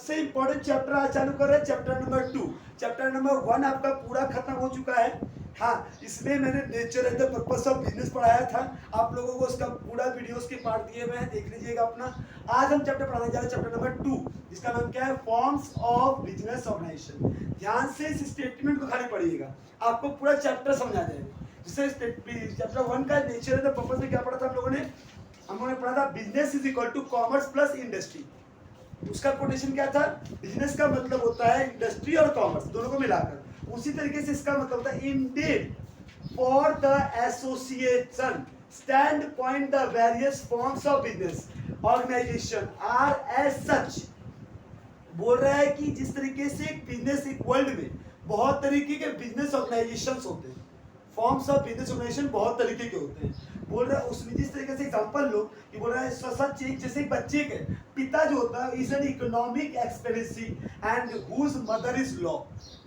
सबसे important chapter आज चालू कर रहे हैं, चैप्टर नंबर 2। चैप्टर नंबर 1 आपका पूरा खत्म हो चुका है। हाँ, इसमें मैंने nature and the purpose of business पढ़ाया था, आप लोगों को उसका पूरा वीडियोस के पार्ट दिए हुए हैं, देख लीजिएगा अपना। आज हम चैप्टर पढ़ाने जा रहे हैं, चैप्टर नंबर 2, जिसका नाम क्या है, फॉर्म्स ऑफ बिजनेस ऑर्गेनाइजेशन। ध्यान से इस स्टेटमेंट को खाली पढ़िएगा, आपको पूरा चैप्टर समझा जाएगा। जिससे चैप्टर 1 का नेचर एंड द पर्पस में क्या पढ़ा था हम लोगों ने पढ़ा था business is equal to commerce plus industry. उसका कोटेशन क्या था, बिजनेस का मतलब होता है इंडस्ट्री और कॉमर्स दोनों को मिलाकर। उसी तरीके से इसका मतलब होता है indeed for the association standpoint the various forms of business organisation are as such. बोल रहा है कि जिस तरीके से एक बिजनेस, एक वर्ल्ड में बहुत तरीके के बिजनेस ऑर्गेनाइजेशंस होते हैं, फॉर्म्स ऑफ बिजनेस ऑर्गेनाइजेशन बहुत तरीके के होते हैं। बोल रहा है उसमें जिस तरीके से एग्जांपल लो कि बोल रहा है सच एक जैसे एक बच्चे के पिता जो होता है is an economic expediency and whose mother is law.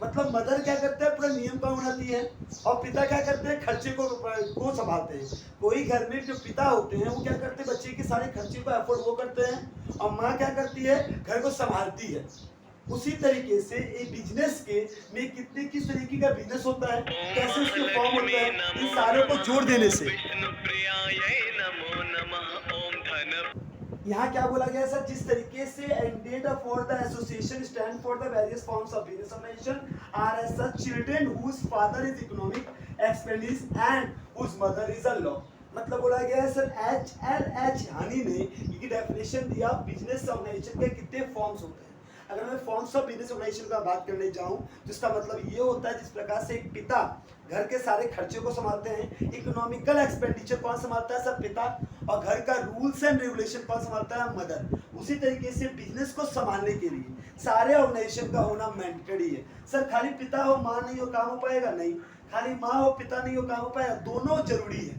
मतलब मदर क्या करते हैं, पूरा नियम कानून बनाती है, और पिता क्या करते हैं, खर्चे को संभालते हैं। कोई घर में जो पिता होते हैं वो क्या करते हैं, बच्चे के सारे खर्चे को एफोर्ड वो करते हैं, और माँ क्या करती है, घर को संभालती है। उसी तरीके से एक बिजनेस के में कितने किस तरीके का बिजनेस होता है, कैसे उसके फॉर्म होता है, इन सारों को जोड़ देने से यहाँ क्या बोला गया सर, जिस तरीके से ended for the association stand for the various forms of business organisation are as such children whose father is economic expediency and whose mother is a law. मतलब बोला गया है सर एच हानी ने ये डेफिनेशन दिया बिजनेस ऑर्गेनाइजेशन के कितने forms होते हैं। अगर मैं फॉर्म्स ऑफ बिजनेस ऑर्गेनाइजेशन का बात करने जाऊं तो इसका मतलब ये होता है जिस प्रकार से एक पिता घर के सारे खर्चे को संभालते हैं, इकोनॉमिकल एक्सपेंडिचर कौन संभालता है, सब पिता, और घर का रूल्स एंड रेगुलेशन कौन संभालता है, मदर। उसी तरीके से बिजनेस को संभालने के लिए सारे ऑर्गेनाइजेशन का होना मैंडेटरी है। सर खाली पिता हो माँ नहीं हो काम हो पाएगा, नहीं। खाली माँ हो पिता नहीं हो काम हो पाएगा, दोनों जरूरी है,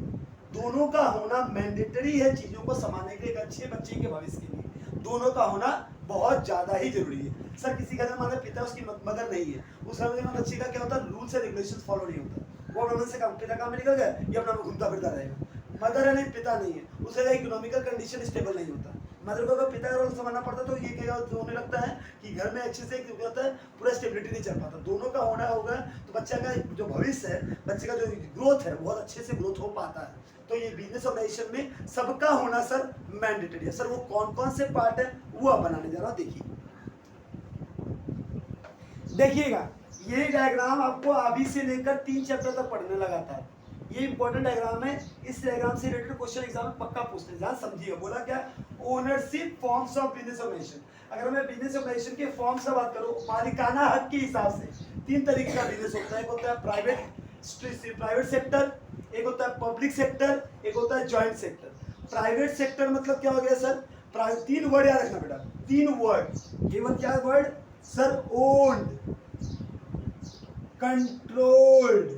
दोनों का होना मैंडेटरी है। चीजों को संभालने के लिए, एक अच्छे बच्चे के भविष्य के लिए दोनों का होना बहुत ज्यादा ही जरूरी है। सर किसी का मान पिता उसकी मदर नहीं है, उस बच्चे का क्या होता है, रूल्स एंड रेगुलेशंस फॉलो नहीं होता, वो अपने से काम, पिता काम में निकल गया, ये अपना घूमता फिरता रहेगा। मदर है नहीं, पिता नहीं है, उसका इकोनॉमिकल कंडीशन स्टेबल नहीं होता। मदर को अगर पिता का रोल संभालना पड़ता तो ये क्या होने लगता है कि घर में अच्छे से होता है, पूरा स्टेबिलिटी नहीं चल पाता। दोनों का होना होगा तो बच्चा का जो भविष्य है, बच्चे का जो ग्रोथ है बहुत अच्छे से ग्रोथ हो पाता है। तो ये बिजनेस ऑर्गेनाइजेशन में सबका होना सर मैंडेटरी है। सर वो कौन कौन से पार्ट है वो आप बनाने जा रहा हूं, देखिएगा ये डायग्राम आपको अभी से लेकर 3 चैप्टर तक पढ़ने लगाता है। ये इंपॉर्टेंट डायग्राम है, इस डायग्राम से रिलेटेड क्वेश्चन एग्जाम में पक्का पूछते हैं। समझिएगा, बोला क्या, ownership forms of business organisation. अगर मैं बिजनेस ऑर्गेनाइजेशन के फॉर्म्स से बात करूं, मालिकाना हक के हिसाब से 3 तरीके का बिजनेस होता है। एक होता है प्राइवेट सेक्टर, एक होता है पब्लिक सेक्टर, एक होता है जॉइंट सेक्टर। प्राइवेट सेक्टर मतलब क्या हो गया सर, 3 वर्ड याद रखना बेटा, 3 वर्ड। केवल क्या वर्ड सर, ओन्ड, कंट्रोल्ड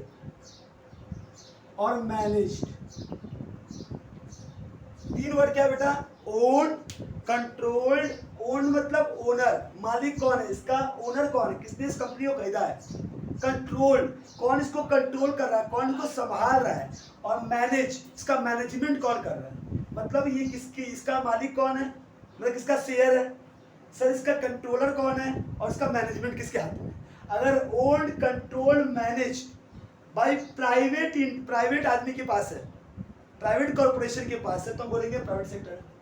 और मैनेज्ड। 3 वर्ड क्या बेटा, ओन, कंट्रोल्ड। ओन मतलब ओनर, मालिक कौन है इसका, ओनर कौन है, किसने इस कंपनी को खरीदा है। कंट्रोल, कौन इसको कंट्रोल कर रहा है, कौन इसको संभाल रहा है। और मैनेज, इसका मैनेजमेंट कौन कर रहा है, मतलब ये किसकी, इसका मालिक कौन है, मतलब किसका शेयर है सर, इसका कंट्रोलर कौन है, और इसका मैनेजमेंट किसके हाथ में। अगर ओन्ड, कंट्रोल्ड, मैनेज्ड भाई प्राइवेट आदमी के पास है, प्राइवेट कॉर्पोरेशन के पास है, तो हम बोलेंगे प्राइवेट सेक्टर है।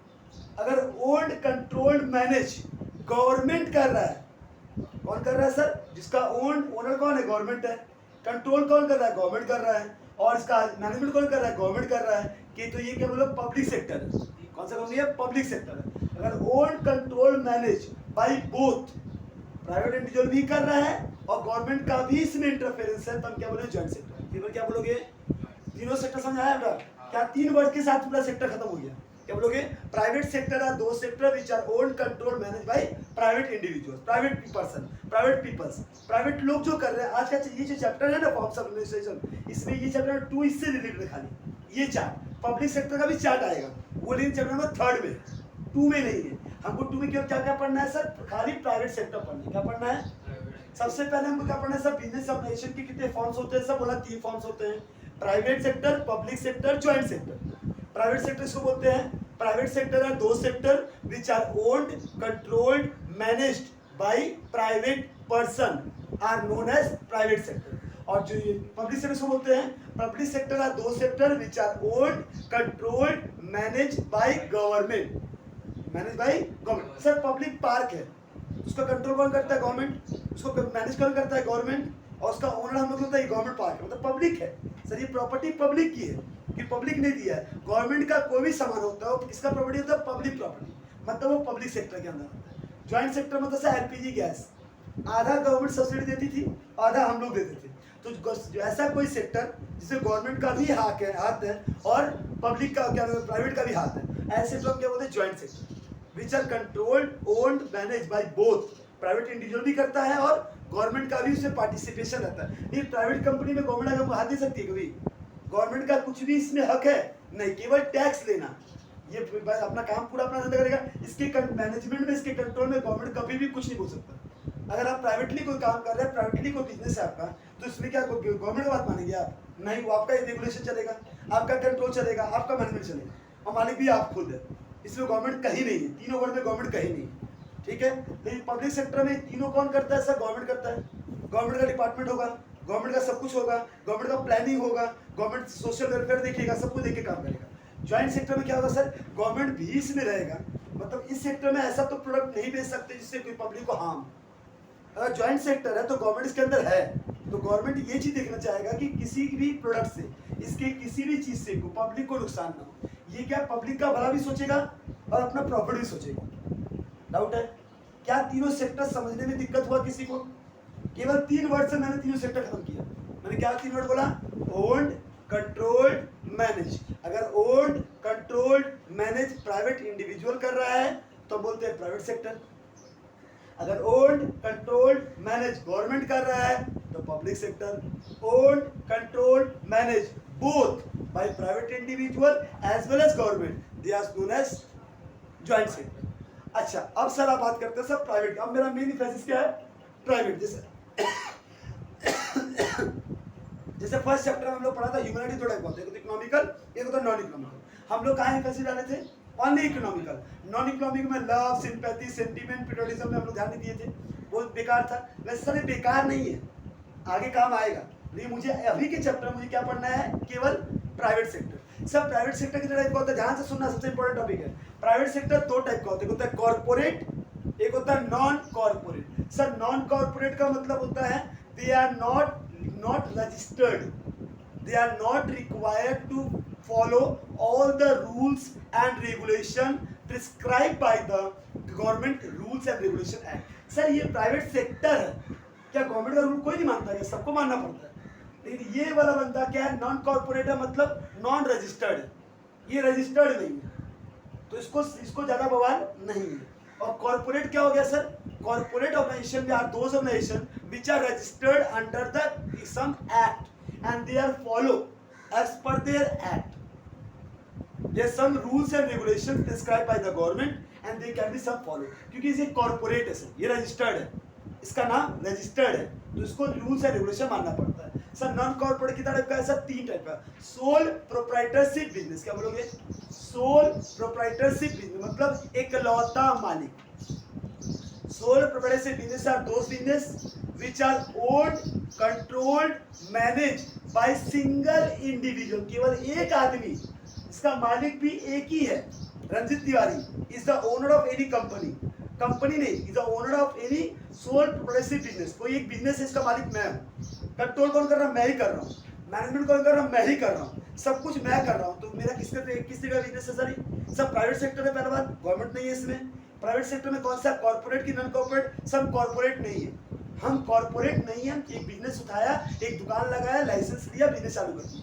अगर ओन्ड, कंट्रोल्ड, मैनेज गवर्नमेंट कर रहा है, कौन कर रहा है सर, जिसका ओनर कौन है, गवर्नमेंट है। कंट्रोल कौन कर रहा है, गवर्नमेंट कर रहा है। और इसका मैनेजमेंट कौन कर रहा है, गवर्नमेंट कर रहा है। कि तो ये क्या बोलो, पब्लिक सेक्टर है। कौन सा कंपनी है, पब्लिक सेक्टर है। अगर own, control, manage by both, private individual भी कर रहा है और गवर्नमेंट का भी इसमें इंटरफेरेंस है, तो हम क्या बोले, जॉइंट सेक्टर। क्या बोलोगे, तीनों सेक्टर समझ आया बेटा, क्या 3 वर्ड के साथ पूरा सेक्टर खत्म हो गया। क्या बोलोगे, private sector are those sector which are owned, control, manage by private individuals, private person, private peoples, private लोग जो कर रहे हैं। आज का ये जो चैप्टर है ना फॉर्म्स ऑफ एडमिनिस्ट्रेशन, इसमें ये चैप्टर 2 इससे रिलेटेड खाली ये चार्ट, पब्लिक सेक्टर का भी चार्ट आएगा, वो लेकिन चैप्टर नंबर 3 में, 2 में नहीं है। हमको 2 में क्या क्या पढ़ना है सर, खाली प्राइवेट सेक्टर पढ़ना है। क्या पढ़ना है, सबसे पहले हमको क्या पढ़ना है सर, बिजनेस ऑर्गेनाइजेशन के कितने फॉर्म्स होते हैं, सब बोला 3 फॉर्म्स होते हैं, private sector, public sector, joint sector. Private sector इसको बोलते हैं, private sector are those sector which are owned, controlled, managed by private person are known as private sector. और जो ये पब्लिक सेक्टर को बोलते हैं, public sector are those sector which are owned, controlled, manage by government. Manage by government. Sir public park है, उसका control कौन करता है? गवर्नमेंट। उसको मैनेज कौन करता है? गवर्नमेंट। और उसका ओनर हम लोग होता है गवर्नमेंट पार्क है, मतलब पब्लिक है। सर ये प्रॉपर्टी पब्लिक की है कि पब्लिक ने दिया है। गवर्नमेंट का कोई भी सामान होता है वो किसका प्रॉपर्टी होता है? पब्लिक प्रॉपर्टी, मतलब वो पब्लिक सेक्टर के अंदर होता है। ज्वाइंट सेक्टर मतलब सर एलपीजी गैस, आधा गवर्नमेंट सब्सिडी देती थी, आधा हम लोग देते थे। तो ऐसा कोई सेक्टर जिसमें गवर्नमेंट का भी हाथ है और पब्लिक का क्या प्राइवेट का भी हाथ है, ऐसे सेक्टर क्या बोलते हैं? Joint sector which are controlled, owned, manage by both. Private individual भी करता है और गवर्नमेंट का भी उसमें पार्टिसिपेशन रहता है। ये प्राइवेट कंपनी में गवर्नमेंट हाथ दे सकती है कभी? गवर्नमेंट का कुछ भी इसमें हक है नहीं, केवल टैक्स लेना। ये अपना काम पूरा अपना धंधा करेगा। इसके मैनेजमेंट में, इसके कंट्रोल में गवर्नमेंट कभी भी कुछ नहीं बोल सकता। अगर आप प्राइवेटली कोई काम कर रहे हैं, प्राइवेटली कोई बिजनेस है आपका, तो इसमें क्या गवर्नमेंट का बात मानेंगे आप? नहीं, वो आपका रेगुलेशन चलेगा, आपका कंट्रोल चलेगा, आपका मैनेजमेंट चलेगा, और मालिक भी आप खुद है। इसमें गवर्नमेंट कहीं नहीं है, तीनों वर्ड में गवर्नमेंट कहीं नहीं है, ठीक है। लेकिन पब्लिक सेक्टर में तीनों कौन करता है? सर गवर्नमेंट करता है। गवर्नमेंट का डिपार्टमेंट होगा, गवर्नमेंट का सब कुछ होगा, गवर्नमेंट का प्लानिंग होगा, गवर्नमेंट सोशल वेलफेयर देखेगा, सब कुछ देख के काम करेगा। ज्वाइंट सेक्टर में क्या होगा सर? गवर्नमेंट भी इसमें रहेगा, मतलब इस सेक्टर में ऐसा तो प्रोडक्ट नहीं बेच सकते जिससे कोई पब्लिक को हार्म। अगर ज्वाइंट सेक्टर है तो गवर्नमेंट इसके अंदर है, तो गवर्नमेंट ये चीज देखना चाहेगा कि किसी भी प्रोडक्ट से, इसके किसी भी चीज से पब्लिक को नुकसान ना हो। ये क्या पब्लिक का भला भी सोचेगा और अपना प्रॉफिट भी सोचेगा। डाउट है क्या? तीनों सेक्टर समझने में दिक्कत हुआ किसी को? केवल 3 वर्ड से मैंने तीनों सेक्टर खत्म किया। मैंने क्या 3 वर्ड बोला? Owned, controlled, manage. अगर owned, controlled, manage private individual कर रहा है तो बोलते हैं प्राइवेट सेक्टर। अगर ओन्ड, कंट्रोल्ड, मैनेज गवर्नमेंट कर रहा है तो public sector. Owned, controlled, manage both by private individual as well as government, they are known as joint sector. अच्छा, अब सर आप बात करते हैं सर प्राइवेट। अब मेरा मेन एम्फेसिस क्या है? प्राइवेट। जैसे फर्स्ट चैप्टर में हम लोग पढ़ा था ह्यूमैनिटी, दो टाइप होते हैं, एक इकोनॉमिकल, एक होता है नॉन इकोनॉमिकल। हम लोग कहाँ एम्फेसिस डाले थे? Only economical. नॉन इकोनॉमिक में लव, सिंपैथी, सेंटीमेंट, पेट्रियोटिज्म में हम लोग ध्यान नहीं दिए थे, वो बेकार था। वैसे सर ये बेकार नहीं है, आगे काम आएगा। लेकिन मुझे अभी के चैप्टर में मुझे क्या पढ़ना है? केवल private sector. Sir private sector कितने टाइप का होता है? ध्यान से सुनना, सबसे इंपॉर्टेंट टॉपिक है। प्राइवेट सेक्टर 2 टाइप का होता है, एक होता है कॉर्पोरेट, एक होता है non corporate. Sir non corporate का मतलब होता है they are not registered, they are not required to follow all the rules and regulation prescribed by the government rules and regulation act। Sir ये प्राइवेट सेक्टर है, क्या government का rule कोई नहीं मानता है? सबको मानना पड़ता है। लेकिन ये वाला बंदा क्या है? नॉन कॉर्पोरेट है, मतलब नॉन रजिस्टर्ड है, ये रजिस्टर्ड नहीं है, तो इसको ज्यादा बवाल नहीं है। और कॉर्पोरेट क्या हो गया sir? Corporate organisation are those organisation which are registered under the some act and they are follow as per their act. There are some rules and regulations prescribed by the government and they can be some follow। क्योंकि ये corporate है sir, ये registered है, इसका नाम registered है, तो इसको रूल्स एंड रेगुलेशन मानना पड़ता है। सर नॉन कॉर्पोरेट कितना टाइप का है? सर 3 टाइप का। सोल प्रोप्राइटरशिप बिजनेस, क्या बोलोगे? सोल प्रोप्राइटरशिप बिजनेस मतलब एकलौता मालिक। Sole proprietorship business are those business which are owned, controlled, managed by single individual। केवल एक आदमी, इसका मालिक भी एक ही है, Ranjit Tiwari is the owner of any company। Company नहीं, is the owner of any sole proprietorship business। कोई एक बिजनेस है, इसका मालिक मैं हूँ। कंट्रोल कौन कर रहा है? मैं ही कर रहा हूँ। मैनेजमेंट कौन कर रहा है? मैं ही कर रहा हूँ। सब कुछ मैं कर रहा हूँ, तो मेरा किस तरह का बिजनेस है सर? सब प्राइवेट सेक्टर है। पहला बात, गवर्नमेंट नहीं है इसमें। प्राइवेट सेक्टर में कौन सा? कॉर्पोरेट की नॉन कॉर्पोरेट? सब कॉर्पोरेट नहीं है, हम कॉर्पोरेट नहीं है। एक बिजनेस उठाया, एक दुकान लगाया, लाइसेंस लिया, बिजनेस चालू कर दिया,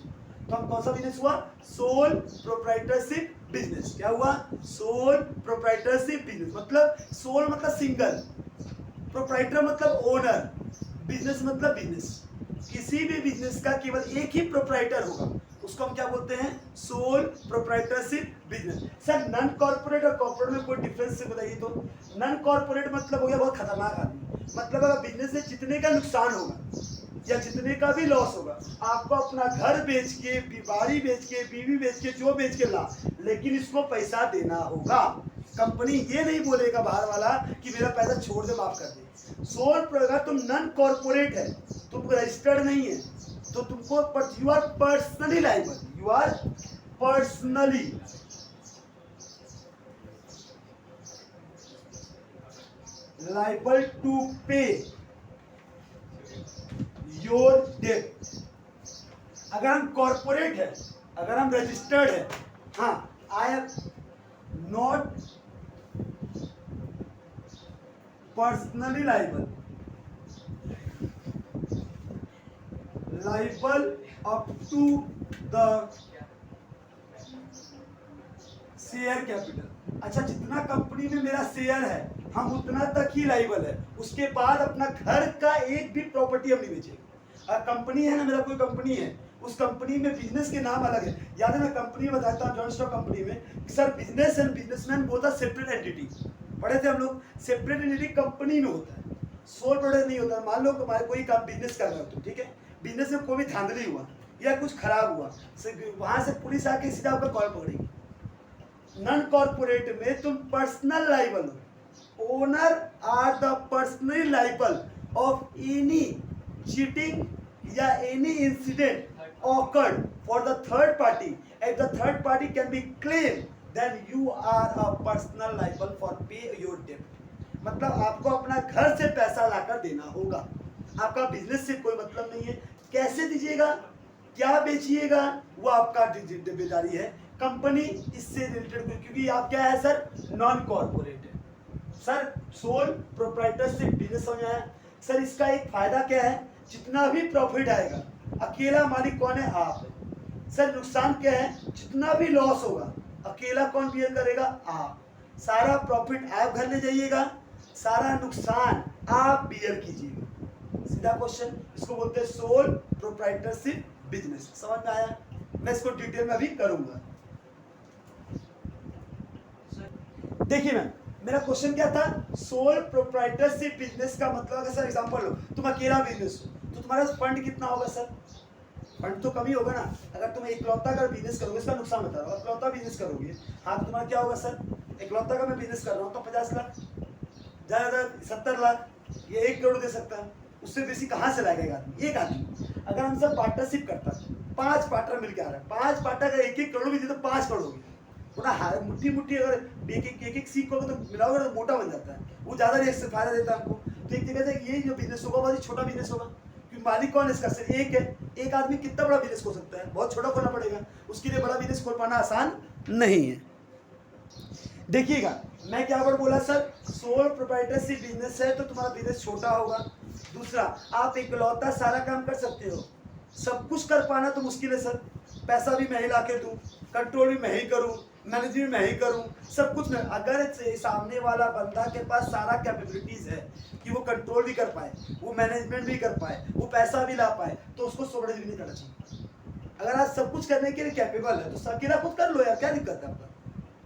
तो हम कौन सा बिजनेस हुआ? Soul proprietorship business. क्या हुआ? Soul proprietorship business. मतलब सोल मतलब सिंगल, प्रोप्राइटर मतलब ओनर, बिजनेस मतलब बिजनेस। किसी भी बिजनेस का केवल एक ही प्रोप्राइटर होगा, उसको हम क्या बोलते हैं? Soul proprietorship business. Sir non corporate और कॉर्पोरेट में कोई डिफरेंस से बताइए तो? नॉन कॉर्पोरेट मतलब हो गया बहुत खतरनाक आदमी, मतलब अगर बिजनेस से जितने का नुकसान होगा या जितने का भी लॉस होगा, आपको अपना घर बेच के, बाड़ी बेच के, बीवी बेच के, जो बेच के ला, लेकिन इसको पैसा देना होगा। कंपनी ये नहीं बोलेगा बाहर वाला कि मेरा पैसा छोड़ दे, माफ कर दे। सोल प्रोप्राइटर तुम नॉन कॉर्पोरेट है, तुम रजिस्टर्ड नहीं है, तो तुमको you are personally liable, you are personally liable to pay your debt. अगर हम कॉर्पोरेट है, अगर हम रजिस्टर्ड है, हाँ, I am not personally liable up to the share capital. अच्छा, जितना कंपनी में मेरा शेयर है हम उतना तक ही लाइबल है, उसके बाद अपना घर का एक भी प्रॉपर्टी हम नहीं बेचेंगे। कंपनी है ना, मेरा कोई कंपनी है, उस कंपनी में बिजनेस के नाम अलग है। याद है मैं कंपनी में बताता हूँ, जॉइंट स्टॉक कंपनी में सर बिजनेस एंड बिजनेसमैन बोलता है सेपरेट एंटिटी, पढ़े थे हम लोग। सेपरेट एंटिटी कंपनी में होता है, सोल प्रोप्राइटर नहीं होता। मान लो हमारे कोई काम बिजनेस कर रहा हो, ठीक है, बिजनेस में कोई भी धांधली हुआ या कुछ खराब हुआ, वहां से पुलिस आके सीधा आपका कॉल पकड़ेगी। नॉन कॉर्पोरेट में तुम पर्सनल लाइबल हो, owner are the personally liable of any cheating या any incident occurred for the third party. If the third party can be claimed, then you are a personal liable for pay your debt. मतलब आपको अपना घर से पैसा लाकर देना होगा, आपका बिजनेस से कोई मतलब नहीं है। कैसे दीजिएगा, क्या बेचिएगा, वो आपका जिम्मेदारी है। कंपनी इससे रिलेटेड, क्योंकि आप क्या है सर, नॉन कॉर्पोरेट है। सर सोल प्रोप्राइटर से बिजनेस समझ आया सर। इसका एक फायदा क्या है, जितना भी प्रॉफिट आएगा अकेला मालिक कौन है, आप है। सर नुकसान क्या है, जितना भी लॉस होगा अकेला कौन बियर करेगा, आप। सारा प्रॉफिट आप घर ले जाइएगा, सारा नुकसान आप बियर कीजिएगा। सीधा क्वेश्चन, इसको बोलते हैं सोल प्रोप्राइटरशिप बिजनेस। समझ में आया? मैं इसको डिटेल में अभी करूंगा। देखिए मैम, मेरा क्वेश्चन क्या था, सोल प्रोप्राइटरशिप बिजनेस का मतलब है सर, एग्जांपल लो तुम अकेला बिजनेस हो तो तुम्हारा फंड कितना होगा सर, फंड तो कम ही होगा ना। अगर तुम इकलौता का बिजनेस करोगे, इसका नुकसान बता रहा हूँ, इकलौता बिजनेस करोगे, हाँ तो तुम्हारा क्या होगा सर, इकलौता का मैं बिजनेस कर रहा हूँ तो 50 लाख, ज़्यादा 70 लाख, ये 1 करोड़ दे सकता है। उससे बेसी कहाँ से लाएगा एक आदमी, एक आदमी। अगर हम सब पार्टनरशिप करता है, 5 पार्टनर मिलकर आ रहा है, 5 पार्टनर अगर 1-1 करोड़ भी दे तो 5 करोड़ हो गया। थोड़ा मुट्ठी मुट्ठी अगर एक सीख होगा तो मिलाओगे तो मोटा बन जाता है, वो ज़्यादा रिस्क फायदा देता है आपको। तो एक जगह से ये जो बिजनेस होगा बहुत ही छोटा बिजनेस होगा, क्योंकि मालिक कौन है इसका, सिर्फ एक है। एक आदमी कितना बड़ा बिजनेस खोल सकता है, बहुत छोटा खोलना पड़ेगा, उसके लिए बड़ा बिजनेस खोल पाना आसान नहीं है। देखिएगा मैं क्या वर्ड बोला सर, सोल प्रोप्राइटरशिप बिजनेस है तो तुम्हारा बिजनेस छोटा होगा। दूसरा, आप इकलौता सारा काम कर सकते हो, सब कुछ कर पाना तो मुश्किल है सर। पैसा भी मैं ही ला के दूँ, कंट्रोल भी मैं ही करूँ, मैनेजमेंट मैं ही करूँ, सब कुछ मैं। अगर सामने वाला बंदा के पास सारा कैपेबिलिटीज है कि वो कंट्रोल भी कर पाए, वो मैनेजमेंट भी कर पाए, वो पैसा भी ला पाए, तो उसको सोबड़े भी नहीं करना चाहिए। अगर आप सब कुछ करने के लिए कैपेबल है तो अकेला खुद कर लो यार, क्या दिक्कत है आपका।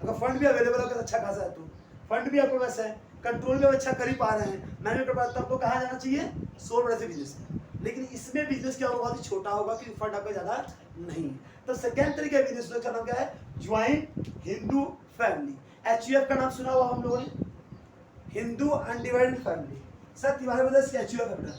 अगर फंड भी अवेलेबल है अच्छा खासा है, तो फंड भी आपके पास है, कंट्रोल भी अच्छा कर ही पा रहे हैं, मैनेज कर पा रहे हैं, तो आपको कहाँ जाना चाहिए, सोल बड़े से बिजनेस में। लेकिन इसमें बिजनेस क्या होगा, बहुत ही छोटा होगा क्योंकि फंड आपका ज़्यादा नहीं है। तो सेकेंड तरीके का बिजनेस का नाम क्या है, ज्वाइंट हिंदू फैमिली। HUF का नाम सुना हुआ हम लोगों ने, Hindu undivided family. Sir Tiwari brothers क्या HUF है बेटा,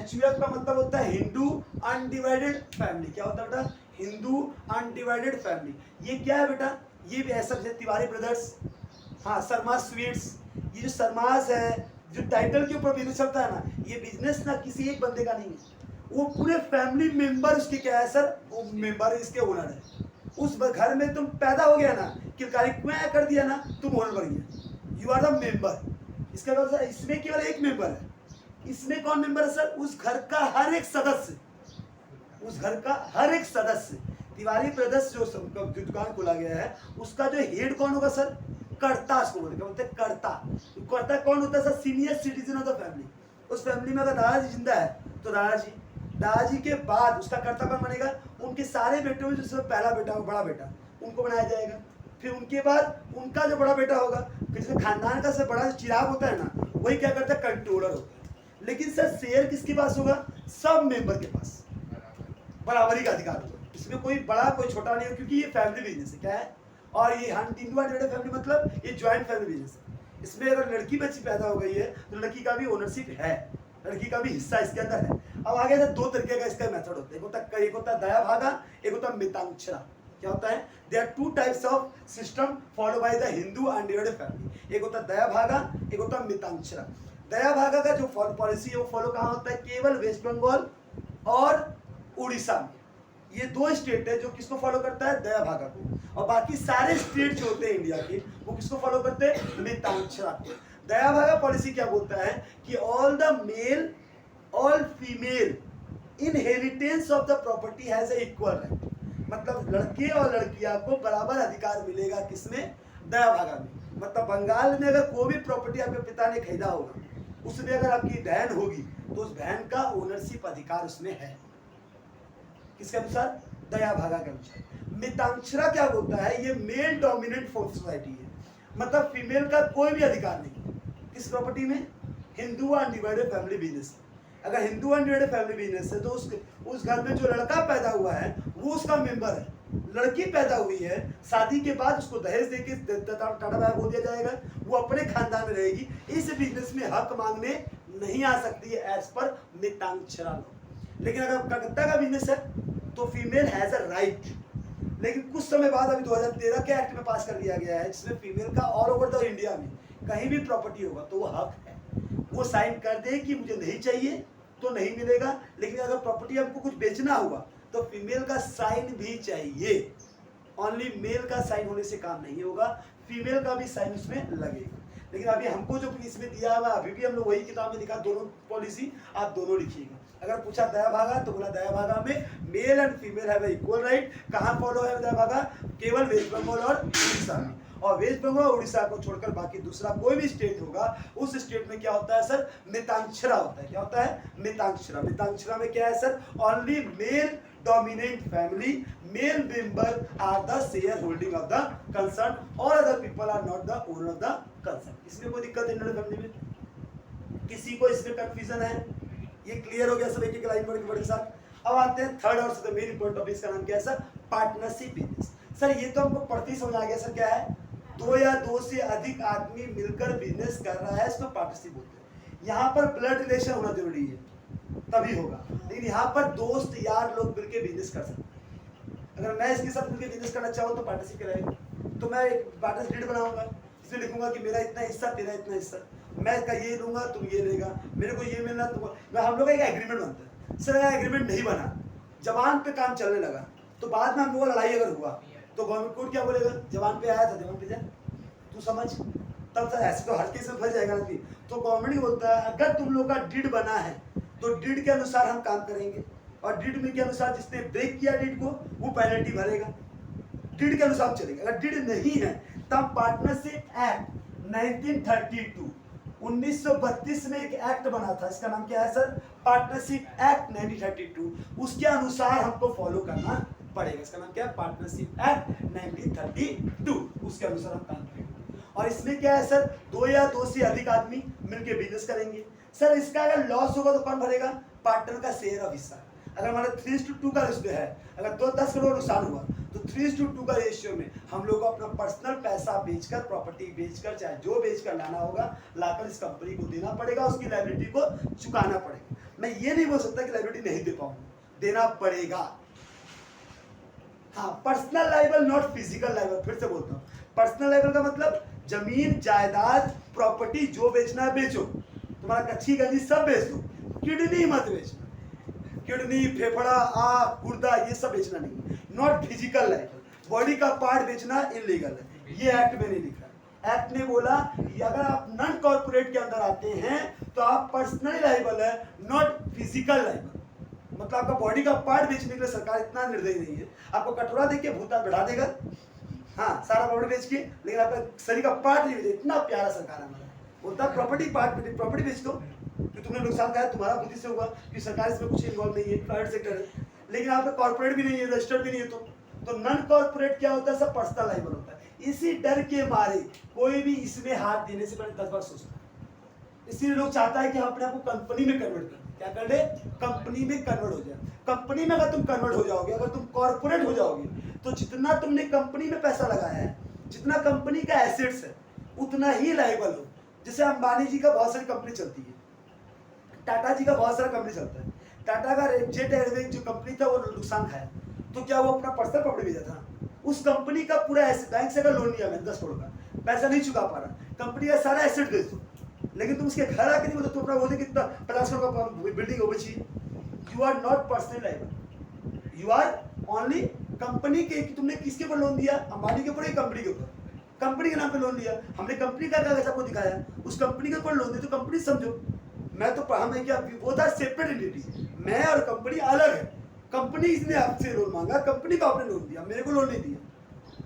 HUF का मतलब होता है हिंदू अनडिवाइडेड फैमिली। क्या होता है बेटा, हिंदू अनडिवाइडेड फैमिली। ये क्या है बेटा, ये भी ऐसा तिवारी ब्रदर्स, हाँ सरमाज स्वीट्स। ये जो सरमाज है, जो टाइटल के ऊपर बिजनेस चलता है ना, ये बिजनेस ना किसी एक बंदे का नहीं है, वो पूरे फैमिली मेंबर उसके क्या है सर, वो मेंबर इसके ओनर है। उस घर में तुम पैदा हो गया ना, किलकारी कर दिया ना, तुम ओनर बन गया, यू आर द मेंबर। इसका मतलब इसमें केवल एक मेंबर है, इसमें कौन मेंबर है सर, उस घर का हर एक सदस्य, उस घर का हर एक सदस्य। तिवारी ब्रदर्स जो दुकान खोला गया है उसका जो हेड कौन होगा सर, कर्ता उसको बोलते हैं, कर्ता। कर्ता कौन होता है sir, senior citizen of the family. उस फैमिली में अगर दादाजी जिंदा है तो दादाजी, दादाजी के बाद उसका कर्ता कौन बनेगा, उनके सारे बेटों में जो पहला बेटा हो, बड़ा बेटा, उनको बनाया जाएगा। फिर उनके बाद उनका जो बड़ा बेटा होगा, फिर खानदान का सबसे बड़ा जो चिराग होता है ना, वही क्या करता है, कंट्रोलर होता है। लेकिन सर शेयर किसके पास होगा, सब मेंबर के पास बराबरी का अधिकार होगा। इसमें कोई बड़ा कोई छोटा नहीं है, क्योंकि ये फैमिली बिजनेस है। क्या है, और ये हिंदू अनडिवाइडेड फैमिली मतलब ये ज्वाइंट फैमिली बिजनेस है। इसमें अगर लड़की बच्ची पैदा हो गई है तो लड़की का भी ओनरशिप है, लड़की का भी हिस्सा इसके अंदर है। अब आगे से दो तरीके का इसका मेथड होता है, एक होता है दया भागा, एक होता है मितांक्षरा। क्या होता है? There are two types of system follow by the Hindu undivided family. एक होता है दया भागा, एक होता है मितांक्षरा। दया भागा का जो पॉलिसी है वो फॉलो कहाँ होता है? केवल वेस्ट बंगाल और उड़ीसा में। ये दो स्टेट है जो किसको फॉलो करता है? दया भागा को। और बाकी सारे स्टेट जो होते हैं इंडिया के वो किसको फॉलो करते हैं? मितांक्षरा को। दया भागा पॉलिसी क्या बोलता है कि all the male all female inheritance of the property has a equal right. मतलब लड़के और लड़कियां को बराबर अधिकार मिलेगा किसमें? दया भागा में। मतलब बंगाल में अगर कोई भी प्रॉपर्टी आपके पिता ने खरीदा होगा, उसमें अगर आपकी बहन होगी तो उस बहन का ओनरशिप अधिकार उसमें है। किसके अनुसार? दया भागा के अनुसार। मितांक्षरा क्या बोलता है? ये मेल डोमिनेंट सोसाइटी है, मतलब फीमेल का कोई भी अधिकार नहीं किस प्रॉपर्टी में? Hindu undivided family business. अगर हिंदू अनडिवाइडेड फैमिली बिजनेस है तो उस घर में जो लड़का पैदा हुआ है वो उसका मेंबर है। लड़की पैदा हुई है, शादी के बाद उसको दहेज देके टाटा बाय बोल दिया जाएगा, वो अपने खानदान में रहेगी। इस बिजनेस में हक मांगने नहीं आ सकती है एज पर मितांक्षरा लॉ। लेकिन अगर कलकत्ता का बिजनेस है तो फीमेल हैज अ राइट। लेकिन कुछ समय बाद अभी 2013 के एक्ट में पास कर दिया गया है जिसमें फीमेल का ऑल ओवर द इंडिया में कहीं भी प्रॉपर्टी होगा तो वो हक है, वो साइन कर दे कि मुझे नहीं चाहिए तो नहीं मिलेगा। लेकिन अगर प्रॉपर्टी आपको कुछ बेचना हुआ तो फीमेल का साइन भी चाहिए। ओनली मेल का साइन होने से काम नहीं होगा, फीमेल का भी साइन उसमें लगेगा। लेकिन अभी हमको जो इसमें दिया हुआ अभी भी हम लोग वही किताब में लिखा, दोनों पॉलिसी आप दोनों लिखिएगा। अगर पूछा दया भागा तो बोला दया भागा में male and female have equal right. कहाँ फॉलो है दया भागा? केवल वेस्ट बंगाल और उड़ीसा में। और वेस्ट बंगाल और उड़ीसा को छोड़कर बाकी दूसरा कोई भी स्टेट होगा उस स्टेट में क्या होता है सर? मितांक्षरा होता है। क्या होता है? मितांक्षरा। मितांक्षरा में क्या है sir? Only mail dominant family, male member are the shareholding of the concern, all other people are not the owner of the concern। इसमें कोई दिक्कत है इंडियन फैमिली में? किसी को इसमें कंफ्यूजन है? ये क्लियर हो गया सब एक एक लाइन पढ़ के साथ। अब आते हैं थर्ड और सबसे मेन इंपॉर्टेंट टॉपिक, इसका नाम क्या है सर? Partnership business. सर ये तो हमको पढ़ते ही समझ आ गया सर क्या है? दो या दो से अधिक आदमी मिलकर बिजनेस कर रहा है, इसको पार्टनरशिप बोलते हैं। यहाँ पर ब्लड रिलेशन होना जरूरी है तभी होगा, लेकिन यहाँ पर दोस्त यार लोग मिलकर बिजनेस कर सकते हैं। अगर मैं इसके साथ मिलकर बिजनेस करना चाहूँ तो पार्टनरशिप कराएगा, तो मैं एक पार्टनरशिप डीड बनाऊंगा, इसमें लिखूंगा कि मेरा इतना हिस्सा तेरा इतना हिस्सा, मैं का ये लूंगा तुम ये लेगा, मेरे को ये मिलना तुम। हम लोग का एक एग्रीमेंट बनता है। सर अगर एग्रीमेंट नहीं बना, जबान पे काम चलने लगा तो बाद में हम लोग लड़ाई अगर हुआ तो गवर्नमेंट कोर्ट क्या बोलेगा? जबान पे आया था जबान पे जा, तू समझ। तब सर ऐसे तो हर केस में फंस जाएगा ना। तो गवर्नमेंट बोलता है अगर तुम लोग का डीड बना है तो डीड के अनुसार हम काम करेंगे, और डीड में के अनुसार जिसने ब्रेक किया डीड को वो पेनल्टी भरेगा। डीड के अनुसार चलेगा। अगर डीड नहीं है तब पार्टनरशिप एक्ट 1932 1932 में एक एक्ट बना था, इसका नाम क्या है सर? Partnership act 1932। उसके अनुसार हमको फॉलो करना पड़ेगा। इसका नाम क्या है? Partnership act 1932। उसके अनुसार हम काम करेंगे। और इसमें क्या है सर? दो या दो से अधिक आदमी मिलकर बिजनेस करेंगे। सर इसका अगर लॉस होगा तो कौन भरेगा? पार्टनर का शेयर ऑफ हिस्सा। अगर हमारा 3:2 का रेशियो है, अगर 10 करोड़ नुकसान हुआ तो 3:2 का रेशियो में हम लोग को अपना पर्सनल पैसा बेचकर, प्रॉपर्टी बेचकर, चाहे जो बेचकर लाना होगा, लाकर इस कंपनी को देना पड़ेगा, उसकी लायबिलिटी को चुकाना पड़ेगा। मैं ये नहीं बोल सकता कि लायबिलिटी नहीं दे पाऊंगा, देना पड़ेगा। हाँ, personal liable not physical liable. फिर से बोलता हूँ, पर्सनल लायबल का मतलब जमीन जायदाद प्रॉपर्टी जो बेचना है बेचो, तुम्हारा कच्ची गंजी सब बेच दो, किडनी मत बेचना। किडनी, फेफड़ा, आँख, गुर्दा ये सब बेचना नहीं। नॉट फिजिकल लायबल, बॉडी का पार्ट बेचना इलीगल है। ये एक्ट में नहीं लिखा। एक्ट ने बोला कि अगर आप नॉन कॉर्पोरेट के अंदर आते हैं तो आप पर्सनल लायबल है, नॉट फिजिकल लायबल। मतलब आपका बॉडी का पार्ट बेचने के लिए सरकार इतना निर्दयी नहीं है, आपको कटोरा देके भूता बढ़ा देगा, हाँ सारा बॉडी बेच के, लेकिन आपका शरीर का पार्ट नहीं बेचे। इतना प्यारा सरकार है हमारा, बोलता है प्रॉपर्टी पार्ट, प्रॉपर्टी बेच दो कि तुमने नुकसान खाया तुम्हारा बुद्धि से होगा, कि सरकार इसमें कुछ इन्वॉल्व नहीं है, प्राइवेट सेक्टर है। लेकिन आप कॉर्पोरेट भी नहीं है, रजिस्टर्ड भी नहीं है, तो नॉन कॉर्पोरेट क्या होता है? सब पर्सनल लायबल होता है। इसी डर के मारे कोई भी इसमें हाथ देने से पहले 10 बार सोचता है। इसीलिए लोग चाहता है कि हम अपने आप को कंपनी में कन्वर्ट कर दें। क्या कर ले? कंपनी में कन्वर्ट हो जाए। कंपनी में अगर तुम कन्वर्ट हो जाओगे, अगर तुम कॉर्पोरेट हो जाओगे, तो जितना तुमने कंपनी में पैसा लगाया है, जितना कंपनी का एसेट्स है, उतना ही लायबल हो। जैसे अंबानी जी का बहुत सारी कंपनी चलती है, टाटा जी का बहुत सारा कंपनी चलता है। टाटा का जेट एयरवेज जो कंपनी था वो नुकसान खाया, तो क्या वो अपना पर्सनल प्रॉपर्टी भेजा था? उस कंपनी का पूरा बैंक से अगर लोन लिया मैंने 10 करोड़ का, पैसा नहीं चुका पा रहा, कंपनी का सारा एसेट बेच दो, लेकिन तुम उसके घर आके नहीं बोलते, तुम अपना बोलते कितना 50 करोड़ का बिल्डिंग हो बची। You are not personally liable, you are only company के। तुमने किसके ऊपर लोन दिया? अंबानी के ऊपर या कंपनी के ऊपर? कंपनी के नाम पे लोन लिया, हमने कंपनी का कागज आपको दिखाया, उस कंपनी के ऊपर लोन दिया, तो कंपनी समझो। मैं तो हमें क्या, वो था सेपरेट एंटिटी, मैं और कंपनी अलग है। कंपनी इसने आपसे लोन मांगा, कंपनी को आपने लोन दिया, मेरे को लोन नहीं दिया,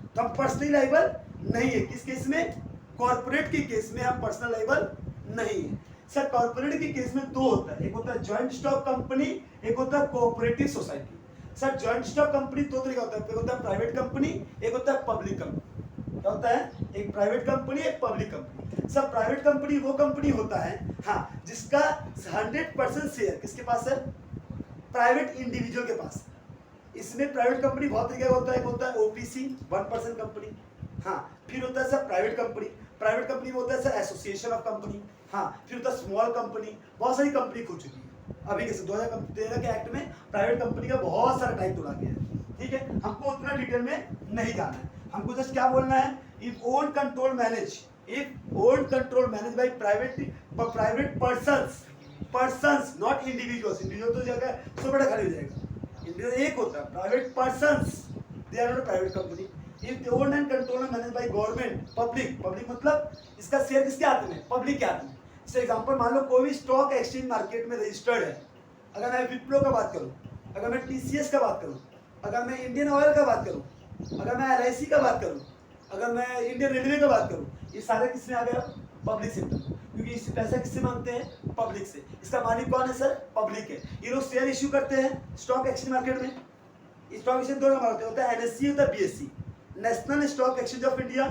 तो हम पर्सनली लायबल नहीं है। किस केस में? कॉर्पोरेट के केस में हम पर्सनल लायबल नहीं है। सर कॉर्पोरेट के केस में दो होता है, एक होता है ज्वाइंट स्टॉक कंपनी, एक होता है cooperative society. Sir joint stock company दो तरीका होता है, एक होता है प्राइवेट कंपनी, एक होता है पब्लिक कंपनी। क्या होता है? एक प्राइवेट कंपनी, एक पब्लिक कंपनी। सब प्राइवेट कंपनी वो कंपनी होता है, हाँ, जिसका 100% शेयर किसके पास है? प्राइवेट इंडिविजुअल के पास। इसमें प्राइवेट कंपनी बहुत तरीके का होता है, एक होता है ओपीसी 1% कंपनी, हाँ, फिर होता है sir private company. Private company में होता है सर एसोसिएशन ऑफ कंपनी, हाँ, फिर होता है स्मॉल कंपनी। बहुत सारी कंपनी खुल चुकी है अभी के 2013 के एक्ट में प्राइवेट कंपनी का बहुत सारा टाइप तोड़ा गया है। ठीक है, हमको उतना डिटेल में नहीं जाना है, हमको जस्ट क्या बोलना है, if own control manage, if own control manage by private persons not individuals. Individual तो जगह सो बड़ा खाली हो जाएगा, इंडिविजुअल एक होता है, private persons, they are not private company. If own and control manage by government, public मतलब इसका शेयर किसके हाथ में? पब्लिक के हाथ में। जैसे एग्जांपल मान लो कोई भी स्टॉक एक्सचेंज मार्केट में रजिस्टर्ड है, अगर मैं विप्रो का बात करूं, अगर मैं टीसीएस का बात करूं, अगर मैं इंडियन ऑयल का बात करूं, अगर मैं एलआईसी का बात करूं, अगर मैं इंडियन रेलवे का बात करूं, ये सारे किसमें आ गया? पब्लिक सेक्टर, क्योंकि इससे पैसा किससे मांगते हैं? पब्लिक से। इसका मालिक कौन है सर? पब्लिक है। ये लोग शेयर इश्यू करते हैं स्टॉक एक्सचेंज मार्केट में। स्टॉक एक्सचेंज दो नंबर होता है, एनएससी होता है BSc, national stock exchange of India,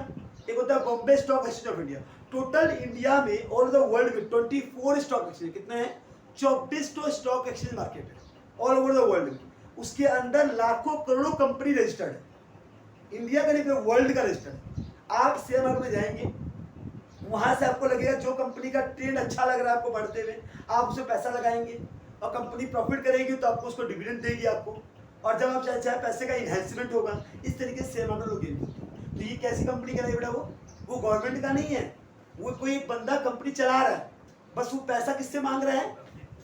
एक होता है Bombay stock exchange of India. Total India में ऑल ओवर द वर्ल्ड में 24 स्टॉक एक्सचेंज, कितने हैं? 24 स्टॉक एक्सचेंज मार्केट है ऑल ओवर द वर्ल्ड में। उसके अंदर लाखों करोड़ों कंपनी रजिस्टर्ड है, इंडिया का नहीं वर्ल्ड का रजिस्टर्ड। आप शेयर मार्केट में जाएंगे, वहां से आपको लगेगा जो कंपनी का ट्रेंड अच्छा लग रहा है आपको बढ़ते हुए, आप उसमें पैसा लगाएंगे और कंपनी प्रॉफिट करेगी तो आपको उसको डिविडेंड देगी आपको, और जब आप चाहे पैसे का इन्हेंसमेंट होगा। इस तरीके से शेयर मार्केट लोग गेन करते हैं। तो ये कैसी कंपनी का नहीं बेटा? वो गवर्नमेंट का नहीं है, वो कोई एक बंदा कंपनी चला रहा है, बस वो पैसा किससे मांग रहा है?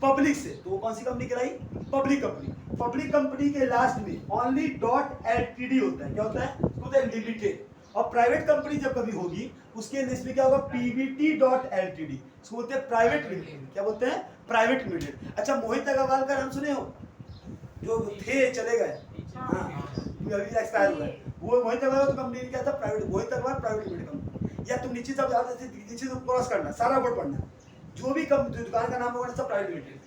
पब्लिक से। तो वो कौन सी कंपनी कहलाई? Public company. पब्लिक कंपनी के लास्ट में ओनली .ltd होता है। क्या होता है? होता है लिमिटेड। और प्राइवेट कंपनी जब कभी होगी उसके लिस्ट में क्या होगा? pvt.ltd, इसको बोलते हैं प्राइवेट लिमिटेड। क्या बोलते हैं? Private limited. अच्छा, मोहित अग्रवाल का नाम सुने हो? जो थे चले गए, हाँ, अभी एक्सपायर हुआ है, वो मोहित अग्रवाल तो कंपनी क्या था? Private. Mohit Agarwal private limited company. या तुम नीचे सब नीचे से क्रॉस करना, सारा वर्ड पढ़ना, जो भी दुकान का नाम होगा सब प्राइवेट लिमिटेड।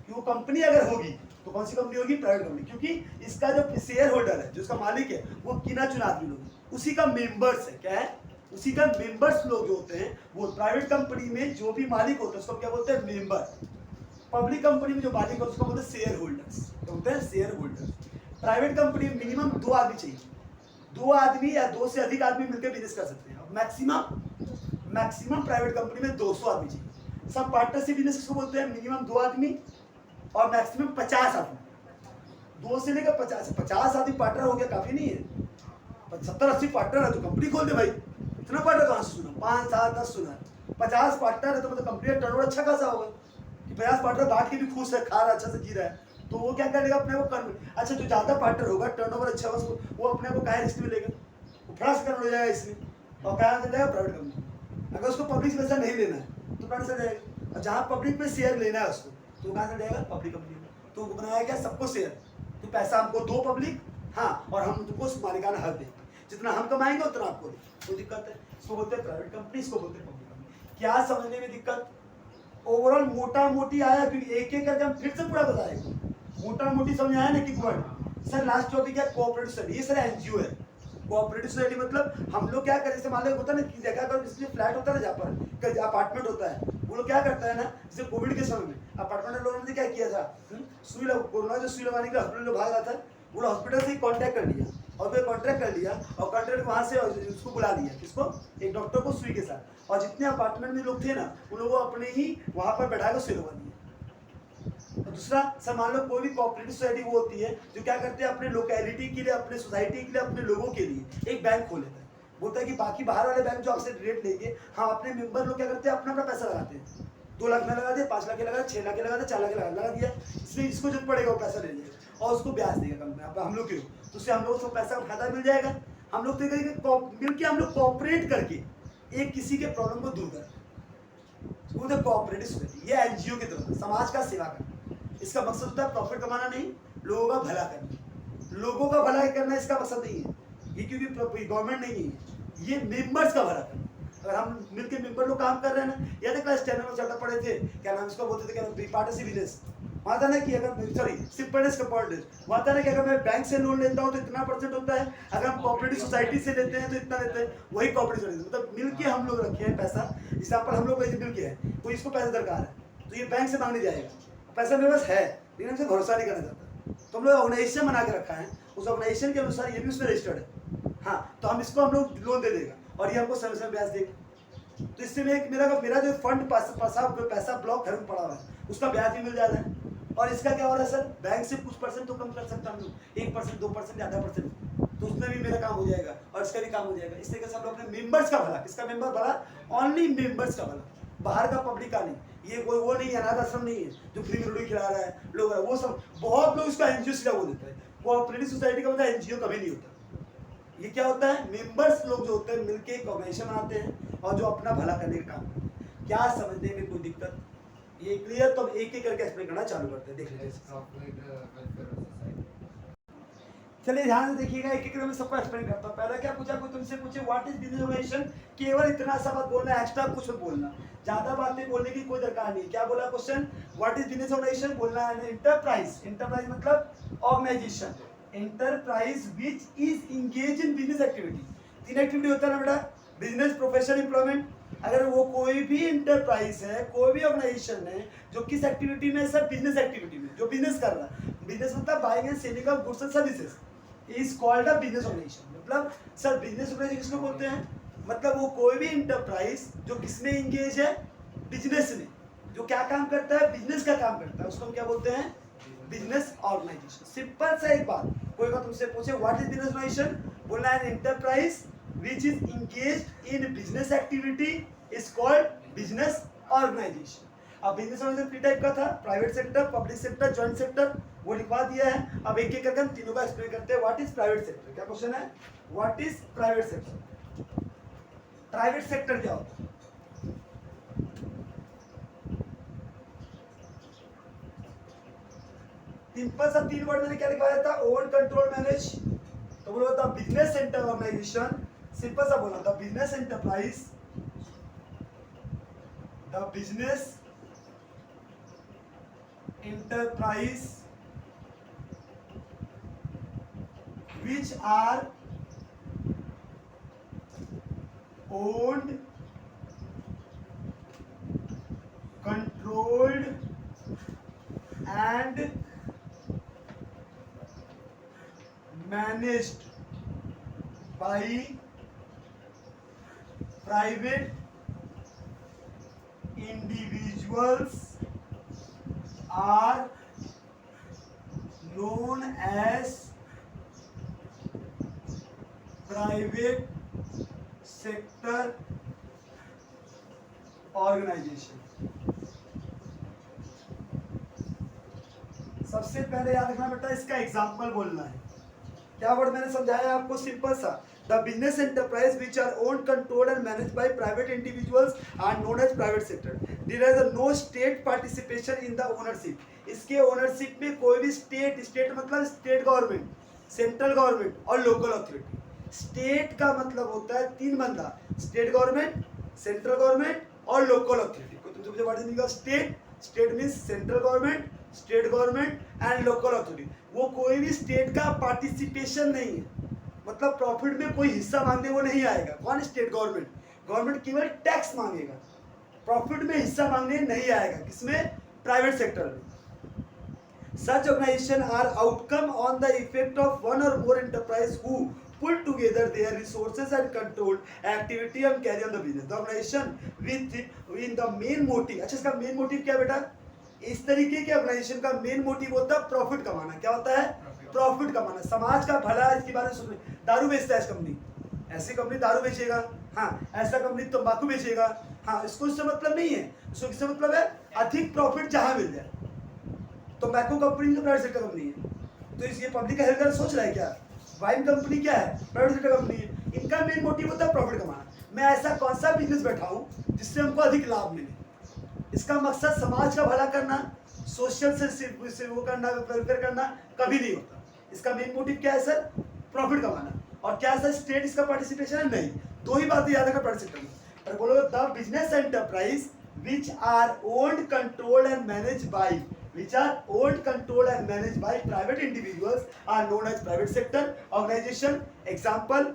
कि वो कंपनी अगर होगी तो कौन सी कंपनी होगी? Private company. क्योंकि इसका जो शेयर होल्डर है, जो इसका मालिक है, वो गिना चुना आदमी लोग, उसी का मेंबर्स है। क्या है? उसी का मेंबर्स लोग जो होते हैं वो प्राइवेट कंपनी में जो भी मालिक होता है उसको क्या बोलते हैं? मेंबर। पब्लिक कंपनी में जो मालिक होता है उसको बोलते हैं शेयर होल्डर्स। क्या बोलते हैं? Share holders. प्राइवेट कंपनी में मिनिमम 2 आदमी चाहिए, 2 आदमी या 2 से अधिक आदमी मिलकर बिजनेस कर सकते हैं। मैक्सिमम प्राइवेट कंपनी में 200 आदमी चाहिए। सब पार्टनरशिप बिजनेस किसको बोलते हैं? मिनिमम 2 आदमी और मैक्सिमम 50 आदमी। 2 से लेकर 50 आदमी पार्टनर हो गया, काफी नहीं है। 70-80 पार्टनर है तो कंपनी खोल दे भाई। इतना पार्टनर कहाँ से सुना? 5, 7, 10 सुना। 50 पार्टनर है तो मतलब कंपनी का टर्नओवर अच्छा खासा होगा कि 50 पार्टनर बांट के भी खुश है, खा रहा, अच्छा से जी रहा है, तो वो क्या करेगा? अपने को अच्छा, जो ज्यादा पार्टनर होगा, टर्नओवर अच्छा होगा, वो अपने को काहे रिस्क में लेगा? वो फ्रांस कन्वर्ट हो जाएगा इसमें, और कहाँ चल जाएगा? Private company. अगर उसको पब्लिक से पैसा नहीं लेना है तो प्राइवेट से जाएगा, और जहाँ पब्लिक में शेयर लेना है उसको तो कहाँ से जाएगा? पब्लिक कंपनी में। तो बनाया क्या? सबको शेयर, तो पैसा हमको दो पब्लिक, हाँ, और हम तुमको मालिकाना हक दें, जितना हम कमाएंगे उतना आपको दें। तो दिक्कत है, इसको बोलते हैं प्राइवेट कंपनी, इसको बोलते हैं पब्लिक कंपनी। क्या समझने में दिक्कत? ओवरऑल मोटा मोटी आया, क्योंकि एक एक करके हम फिर से पूरा बताएंगे। मोटा मोटी समझ आया ना? कि वर्ड सर लास्ट टॉपिक है कोऑपरेटिव स्टडी। ये सर एनजीओ है, कोऑपरेटिव सोसाइटी मतलब हम लोग क्या करें, जैसे मान लो होता है ना कि जगह पर जिसमें फ्लैट होता है ना, जहाँ पर अपार्टमेंट होता है, वो लोग क्या करता है ना, जैसे कोविड के समय में अपार्टमेंट लोगों ने क्या किया था, सुई कोरोना जो सुई लगाने के हॉस्पिटल जो भाग रहा था, वो हॉस्पिटल से ही कॉन्टैक्ट कर लिया और फिर कॉन्ट्रैक्ट कर लिया और कॉन्ट्रैक्ट वहाँ से उसको बुला दिया, किसको, एक डॉक्टर को सुई के साथ, और जितने अपार्टमेंट में लोग थे ना उन लोगों को अपने ही वहाँ पर बैठा कर सुई लगवा दिया। और दूसरा सर मान लो कोई भी कोऑपरेटिव सोसाइटी वो होती है जो क्या करते हैं अपने लोकेलिटी के लिए, अपने सोसाइटी के लिए, अपने लोगों के लिए एक बैंक खोल लेता है। बोलता है कि बाकी बाहर वाले बैंक जो आपसे रेट लेंगे, हम अपने मेंबर लोग क्या करते हैं अपना अपना पैसा लगाते हैं, 2 लाख में लगा दिया, 5 लाख के लगा, 6 लाख के लगा दिया, 4 लाख के लगा दिया, इसलिए इसको जरूरत पड़ेगा वो पैसा ले लेगा और उसको ब्याज देगा कंपनी, हम लोग क्यों, तो उससे हम लोग को पैसा का फायदा मिल जाएगा। हम लोग मिल के हम लोग कोऑपरेट करके एक किसी के प्रॉब्लम को दूर करें, कोऑपरेटिव सोसाइटी, ये एनजीओ की तरह समाज का सेवा करना। इसका मकसद होता है प्रॉफिट कमाना नहीं, लोगों का भला करना। लोगों का भला करना इसका मकसद नहीं है, ये क्योंकि गवर्नमेंट नहीं है, ये मेंबर्स का भला करना। अगर हम मिलकर मेंबर लोग काम कर रहे हैं ना, या तो क्लास 10 में चलता पड़े थे, क्या नाम इसको बोलते थे, क्या पार्टनरशिप बिजनेस, वहाँ था ना कि अगर सॉरी सिंपलनेस का पॉइंट, वहाँ था ना कि अगर मैं बैंक से लोन लेता हूँ तो इतना परसेंट होता है, अगर हम कोऑपरेटिव सोसाइटी से लेते हैं तो इतना लेते हैं, वही कोऑपरेटिव सोसाइटी मतलब मिलके हम लोग रखे हैं पैसा। एग्जाम्पल हम लोग मिलके है, कोई इसको पैसा दरकार है तो ये बैंक से मांगने जाएगा, पैसा मेरे पास है लेकिन हमसे भरोसा नहीं करना चाहता, तो हम लोग ऑर्गेनाइजेशन बना के रखा है, उस ऑर्गेनाइजेशन के अनुसार ये भी उसमें रजिस्टर्ड है, हाँ तो हम इसको हम लोग लोन दे देगा और ये हमको समय समय ब्याज देगा। तो इससे मेरा जो फंड पैसा ब्लॉक घर में पड़ा हुआ है उसका ब्याज भी मिल जाता है। और इसका क्या हो रहा है सर, बैंक से कुछ परसेंट तो कम कर सकता हूँ, 1%, 2%, आधा परसेंट, तो उसमें भी मेरा काम हो जाएगा और इसका भी काम हो जाएगा। इस तरीके से हम लोग अपने मेंबर्स का भला, किसका मेंबर भला, ओनली मेंबर्स का भला, बाहर का पब्लिक का नहीं। ये कोई वो नहीं है, अनाथ आश्रम नहीं है जो फ्री में रोटी खिला रहा है लोग, वो सब बहुत लोग इसका एनजीओ सीधा बोल देता है। कोऑपरेटिव सोसाइटी का मतलब एनजीओ कभी नहीं होता, ये क्या होता है, मेंबर्स लोग जो होते हैं मिलके एक ऑर्गेनाइजेशन बनाते हैं और जो अपना भला करने का काम करते हैं। क्या समझने में कोई दिक्कत, ये क्लियर, तो एक एक करके एक्सप्लेन करना चालू करते हैं, देख लीजिए। चलिए ध्यान से देखिएगा, एक एक करके मैं सबको एक्सप्लेन करता हूँ। पहला क्या पूछा, कोई तुमसे पूछे व्हाट इज बिजनेस ऑर्गेनाइजेशन, केवल इतना सा बात बोलना, एक्स्ट्रा कुछ मत बोलना, ज्यादा बातें बोलने की कोई दरकार नहीं। क्या बोला question, what is business organisation, बोलना है एंटरप्राइज, एंटरप्राइज मतलब organisation, enterprise which is engage in business activity. 3 activity होता है ना बेटा, बिजनेस, प्रोफेशन, एम्प्लॉयमेंट। अगर वो कोई भी इंटरप्राइज है, कोई भी ऑर्गेनाइजेशन है जो किस एक्टिविटी में, सर बिजनेस एक्टिविटी में, जो बिजनेस कर रहा है, बिजनेस मतलब buying and selling of goods and services is called a business organisation. मतलब सर बिजनेस ऑर्गेनाइजेशन किसको बोलते हैं, मतलब वो कोई भी इंटरप्राइज जो किसमें इंगेज है, बिजनेस में, जो क्या काम करता है, बिजनेस का काम करता है, उसको हम क्या बोलते हैं, बिजनेस ऑर्गेनाइजेशन। सिंपल सा एक बात, कोई बात तुमसे पूछे व्हाट इज बिजनेस ऑर्गेनाइजेशन, बोलना है enterprise which is engaged in business activity is called business organization। अब बिजनेस ऑर्गेनाइजेशन 3 टाइप का था, private sector, public sector, joint sector, वो लिखवा दिया है। अब एक एक करके हम तीनों का एक्सप्लेन करते हैं। व्हाट इज प्राइवेट सेक्टर, क्या क्वेश्चन है, what is private sector, private sector क्या होता है, सिंपल सा 3 वर्ड मैंने क्या लिखवाया था, ओन, कंट्रोल, मैनेज। तो बोला था बिजनेस सेंटर ऑर्गेनाइजेशन, सिंपल सा बोला था business enterprise, the business enterprise which are owned, controlled and managed by private individuals are known as private sector organisation. सबसे पहले याद रखना बेटा, इसका एग्जाम्पल बोलना है। क्या वर्ड मैंने समझाया आपको, सिंपल सा, the business enterprise which are owned, controlled and managed by private individuals are known as private sector. There is no state participation in the ownership. इसके ओनरशिप में कोई भी स्टेट मतलब स्टेट गवर्नमेंट, सेंट्रल गवर्नमेंट और local authority. State का मतलब होता है 3 बंदा, स्टेट गवर्नमेंट, सेंट्रल गवर्नमेंट और लोकल अथॉरिटी। कोई तुमसे मुझे वर्ड नहीं कहा, state means central government, state government and local authority. वो कोई भी स्टेट का पार्टिसिपेशन नहीं है, मतलब प्रॉफिट में कोई हिस्सा मांगने वो नहीं आएगा। कौन? State government. गवर्नमेंट केवल टैक्स मांगेगा, प्रॉफिट में हिस्सा मांगने नहीं आएगा। किसमें? प्राइवेट सेक्टर में। Such organizations are outcome on the effect of one or more enterprise who pull together their resources and control activity and carry on the business. The organization with in the main motive, अच्छा इसका main motive क्या बेटा? इस तरीके के organisation का main motive होता है प्रॉफिट कमाना। क्या होता है? प्रॉफिट कमाना, समाज का भला। इसके बारे में सुन, दारू बेचता है इस कंपनी, ऐसी कंपनी दारू बेचेगा, हाँ ऐसा कंपनी तंबाकू बेचेगा, हाँ इसको इससे मतलब नहीं है, इसको इससे मतलब है अधिक प्रॉफिट जहां मिल जाए। तंबाकू कंपनी तो प्राइवेट सेक्टर कंपनी है, तो इसलिए पब्लिक का हेल्थ केयर सोच रहा है क्या? वाइन कंपनी क्या है? प्राइवेट सेक्टर कंपनी है। इनका मेन मोटिव होता है प्रॉफिट कमाना। मैं ऐसा कौन सा बिजनेस बैठाऊं जिससे हमको अधिक लाभ मिले? इसका मकसद समाज का भला करना, सोशल से वो करना, वेलफेयर करना कभी नहीं होता। इसका मेन मोटिव क्या है सर? प्रॉफिट कमाना। और क्या सर स्टेट इसका पार्टिसिपेशन है? नहीं। दो ही बातें याद रखना प्राइवेट सेक्टर में। पर बोलो the business enterprise which are owned, controlled and managed by private individuals are known as private sector organization. Example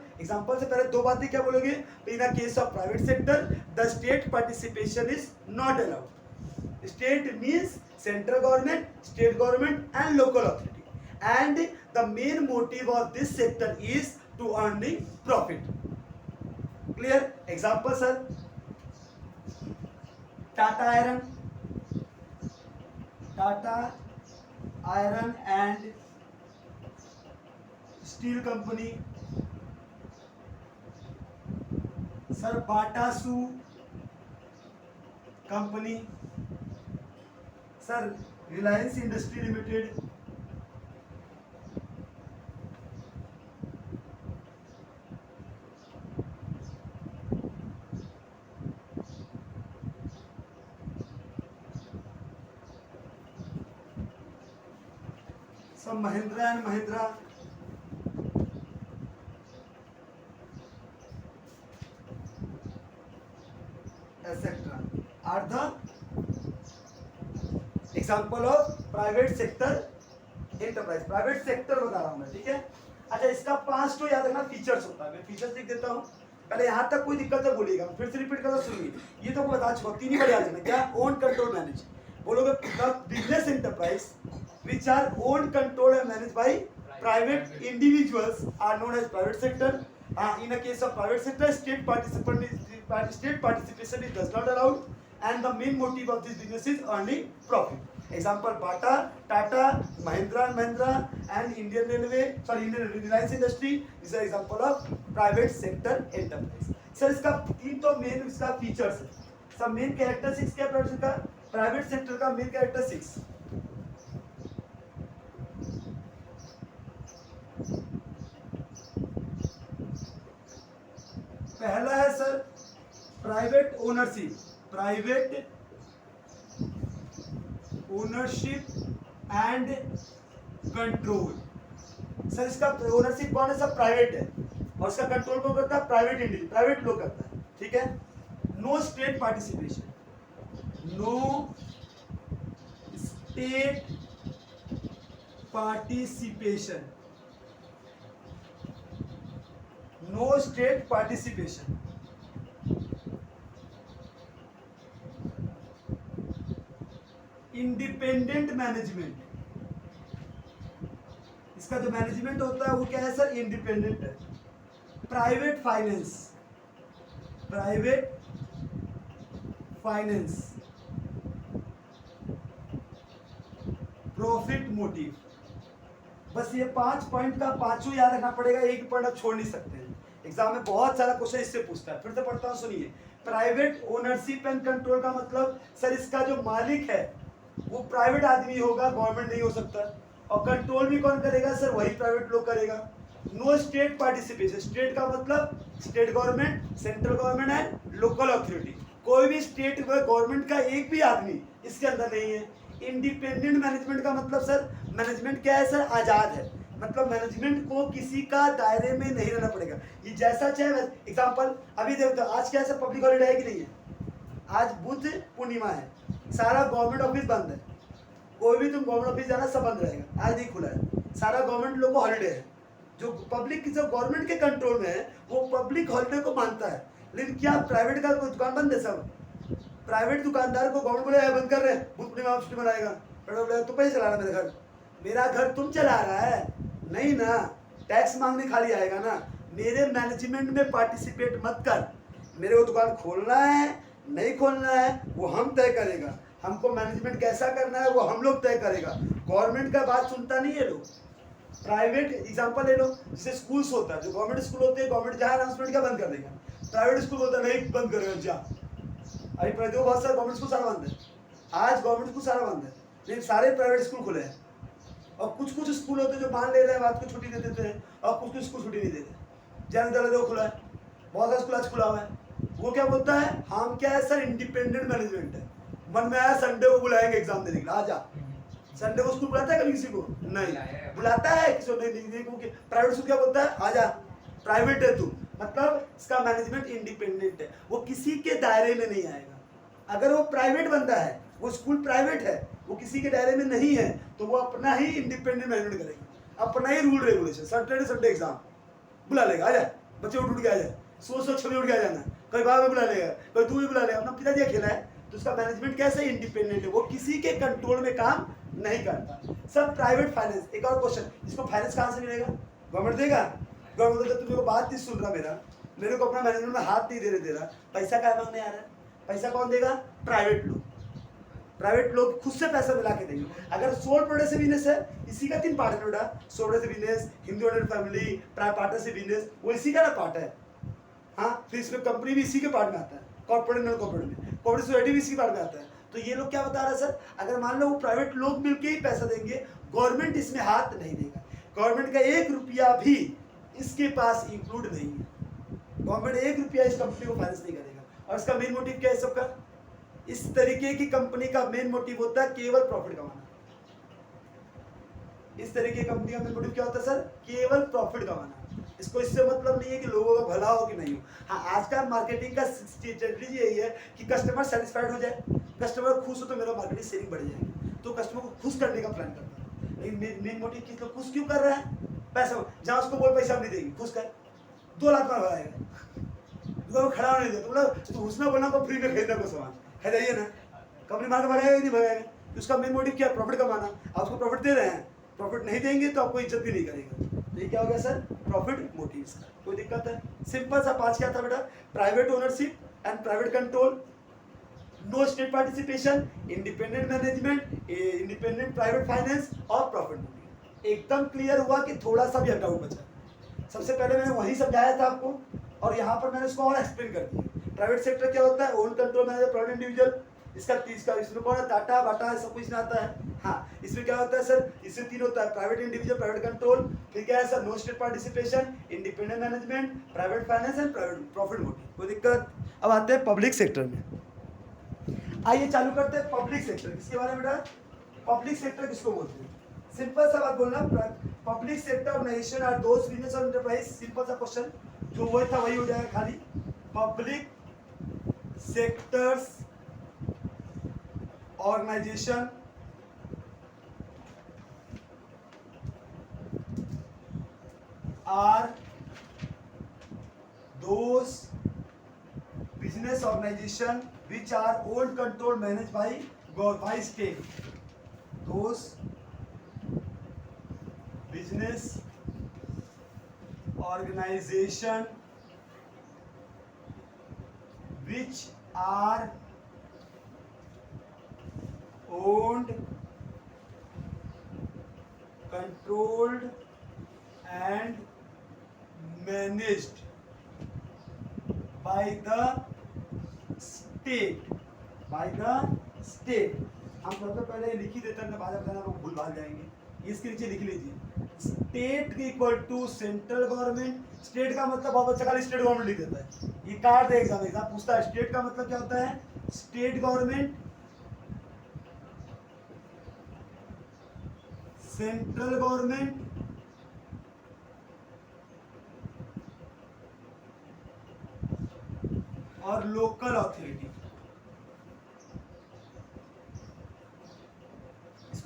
से पहले दो बातें क्या बोलोगे? In a case of private sector, the state participation is not allowed. State means central government, state government and local authority. And the main motive of this sector is to earning profit. Clear? Example sir, Tata Iron and Steel Company, sir Bata Shoe Company, sir Reliance Industry Limited, some Mahindra and Mahindra, etc. are the example of private sector enterprise. Private sector बता रहा हूं मैं, ठीक है। अच्छा इसका 5 तो याद रखना फीचर्स होता है। मैं फीचर्स लिख देता हूं, पहले यहां तक कोई दिक्कत है बोलिएगा, फिर से रिपीट करना सुनिए। ये तो बता चुका, तीन ही बार याद रखना। क्या? Own, control, manage. बोलोगे the business enterprise which are owned, controlled and managed by private individuals are known as private sector. In a case of private sector, state participation is does not allowed, and the main motive of this business is earning profit. Example: Bata, Tata, Mahindra and Mahindra, and Indian Reliance Industry. This is an example of private sector enterprise. Sir इसका तीन तो main इसका features है। सब main characteristics क्या private sector का main characteristics? पहला है sir private ownership and control. Sir इसका ओनरशिप कौन है? सब प्राइवेट है, और इसका कंट्रोल कौन करता है? प्राइवेट लोग करता है, ठीक है। No state participation, no state participation, no state participation. Independent management, इसका जो मैनेजमेंट होता है वो क्या है सर? इंडिपेंडेंट है। Private finance, profit motive. बस ये 5 पॉइंट का पांचों याद रखना पड़ेगा, एक पॉइंट आप छोड़ नहीं सकते हैं। एग्जाम में बहुत सारा क्वेश्चन इससे पूछता है। फिर से पढ़ता हूं, सुनिए। प्राइवेट ओनरशिप एंड कंट्रोल का मतलब सर इसका जो मालिक है वो प्राइवेट आदमी होगा, गवर्नमेंट नहीं हो सकता। और कंट्रोल भी कौन करेगा सर? वही प्राइवेट लोग करेगा। नो स्टेट पार्टिसिपेशन, स्टेट का मतलब state government, central government and local authority. कोई भी स्टेट गवर्नमेंट का एक भी आदमी इसके अंदर नहीं है। इंडिपेंडेंट मैनेजमेंट का मतलब सर मैनेजमेंट क्या है सर? आजाद है, मतलब मैनेजमेंट को किसी का दायरे में नहीं रहना पड़ेगा, ये जैसा चाहे। एग्जांपल अभी देखो, आज क्या है सर? पब्लिक हॉलीडे है कि नहीं है? आज बुध पूर्णिमा है, सारा गवर्नमेंट ऑफिस बंद है। कोई भी तुम गवर्नमेंट ऑफिस जाना सब बंद रहेगा, आज नहीं खुला है, सारा गवर्नमेंट लोगों को हॉलीडे है। जो पब्लिक जो गवर्नमेंट के कंट्रोल में है वो पब्लिक हॉलीडे को मानता है, लेकिन क्या प्राइवेट का कोई दुकान बंद है? सब प्राइवेट दुकानदार को गवर्नमेंट बोले बंद कर रहे हैं, बुद्ध पूर्णिमा छुट्टी मनाएगा, बोले तो पैसे चला रहा मेरा घर तुम चला रहा है नहीं ना, टैक्स मांगने खाली आएगा ना। मेरे मैनेजमेंट में पार्टिसिपेट मत कर, मेरे को दुकान खोलना है नहीं खोलना है वो हम तय करेगा, हमको मैनेजमेंट कैसा करना है वो हम लोग तय करेगा। गवर्नमेंट का बात सुनता नहीं है लोग। प्राइवेट एग्जांपल ले लो, जैसे स्कूल्स होता है, जो गवर्नमेंट स्कूल होते हैं गवर्नमेंट जहाँ अनाउंसमेंट क्या बंद कर देगा, प्राइवेट स्कूल होता है नहीं बंद करेगा जा। अभी देखो बहुत सारे गवर्नमेंट स्कूल सारा बंद है, आज गवर्नमेंट स्कूल सारा बंद है, लेकिन सारे प्राइवेट स्कूल खुले हैं। और कुछ कुछ स्कूल होते हैं जो मान ले रहे हैं बात को छुट्टी दे देते हैं, और कुछ कुछ स्कूल छुट्टी नहीं देते। जैन विद्यालय खुला है, बहुत सारा स्कूल आज खुला हुआ है, वो क्या बोलता है हम क्या है सर इंडिपेंडेंट मैनेजमेंट है, मन में आया संडे को बुलाएंगे एग्जाम देने के लिए, आजा। संडे को स्कूल बुलाता है कभी किसी को? नहीं बुलाता है किसी को नहीं। प्राइवेट स्कूल क्या बोलता है आजा, प्राइवेट है तू, मतलब इसका मैनेजमेंट इंडिपेंडेंट है, वो किसी के दायरे में नहीं आएगा। अगर वो प्राइवेट बंदा है, वो स्कूल प्राइवेट है, वो किसी के दायरे में नहीं है, तो वो अपना ही इंडिपेंडेंट मैनेजमेंट करेगा, अपना ही rule regulation. Saturday Sunday exam बुला लेगा, आ जाए बच्चे उठ के आ जाए, सोच छवि उठ के आ जाना, कभी बाबा भी बुला लेगा, कभी तू भी बुला लेगा, अपना पिताजी अकेला है, तो उसका मैनेजमेंट कैसे इंडिपेंडेंट है, वो किसी के कंट्रोल में काम नहीं करता। सब प्राइवेट फाइनेंस। एक और क्वेश्चन, इसको फाइनेंस कहाँ से मिलेगा? गवर्नमेंट देगा? गवर्नमेंट तो तुम बात नहीं सुन रहा, मेरे को अपना मैनेजमेंट में हाथ नहीं दे रहा, पैसा क्या मांगने आ रहा है? पैसा कौन देगा? प्राइवेट लोग। प्राइवेट लोग खुद से पैसा मिला के देंगे। अगर सोल प्रोडक्ट से बिजनेस है, इसी का 3 पार्ट है बेटा, सोल से बिजनेस, हिंदू फैमिली, पार्टनर से बिजनेस, वो इसी का ना पार्ट है। हाँ, फिर इसमें कंपनी भी इसी के पार्ट में आता है, कॉर्पोरेट नॉन कॉर्पोरेट में, कॉर्पोरेट सोसाइटी भी इसी के पार्ट में आता है। तो ये लोग क्या बता रहे हैं सर, अगर मान लो वो प्राइवेट लोग मिलके ही पैसा देंगे, गवर्नमेंट इसमें हाथ नहीं देगा, गवर्नमेंट का 1 रुपया भी इसके पास इंक्लूड नहीं है, गवर्नमेंट 1 रुपया इस कंपनी को फाइनेंस नहीं करेगा। और इसका मेन मोटिव क्या है सबका? इस तरीके की कंपनी का मेन मोटिव होता है केवल प्रॉफिट कमाना। इस तरीके की कंपनी का मेन मोटिव क्या होता है सर? केवल प्रॉफिट कमाना। इसको इससे मतलब नहीं है कि लोगों का भला हो कि नहीं हो। हाँ, आज का मार्केटिंग का स्ट्रेटजी यही है कि कस्टमर सेटिस्फाइड हो जाए, कस्टमर खुश हो तो मेरा मार्केटिंग सेलिंग बढ़ जाएगी, तो कस्टमर को खुश करने का प्लान करता है। लेकिन मेन मोटिव किस को खुश क्यों कर रहा है? पैसा। जहाँ उसको बोल पैसा हम नहीं देंगे, खुश कर, 2 लाख में भगाएगा, तो खड़ा नहीं देता, मतलब घुसना बोलना को फ्री में खरीदना को सामान खरीदाइए ना, कंपनी मार्केट भगाएगा नहीं भगाएगा, तो उसका मेन मोटिव क्या है? प्रॉफिट कमाना। आप उसको प्रॉफिट दे रहे हैं, प्रॉफिट नहीं देंगे तो आपको इज्जत भी नहीं करेगा। तो ये क्या हो गया सर? प्रॉफिट मोटिव इसका। कोई दिक्कत है? सिंपल सा 5 क्या था बेटा? Private ownership and private control, no state participation, independent management, independent private finance और प्रॉफिट मोटिव। एकदम क्लियर हुआ कि थोड़ा सा भी डाउट बचा? सबसे पहले मैंने वही समझाया था आपको, और यहाँ पर मैंने इसको और एक्सप्लेन कर दिया। प्राइवेट सेक्टर क्या होता है? Own control manager, private individual, इसका इसमें कौन है? टाटा बाटा सब कुछ में आता है। हाँ, इसमें क्या होता है सर? इसमें 3 होता है, प्राइवेट इंडिविजुअल, प्राइवेट कंट्रोल, फिर क्या है sir? No state participation, independent management, private finance and private profit motive. कोई दिक्कत? अब आते हैं पब्लिक सेक्टर में। आइए चालू करते हैं पब्लिक सेक्टर। किसके बारे में बेटा? पब्लिक सेक्टर किसको बोलते हैं? सिंपल सा बात बोलना, public sector organisation are those business और एंटरप्राइज। सिंपल सा क्वेश्चन, जो वही था वही हो जाएगा खाली। Public sectors organisation are those business organisation which are owned, controlled, managed by state. Those business organization which are owned, controlled and managed by the state, by the state. हम सबसे पहले लिख ही देते हैं, बाद में बताना लोग भूल भाल जाएंगे। इसके नीचे लिख लीजिए, state equal to central government. State का मतलब बहुत अच्छा खाली स्टेट गवर्नमेंट लिख देता है, ये काट दे एग्जाम पूछता है। स्टेट का मतलब क्या होता है? स्टेट गवर्नमेंट, सेंट्रल गवर्नमेंट, और लोकल अथॉरिटी।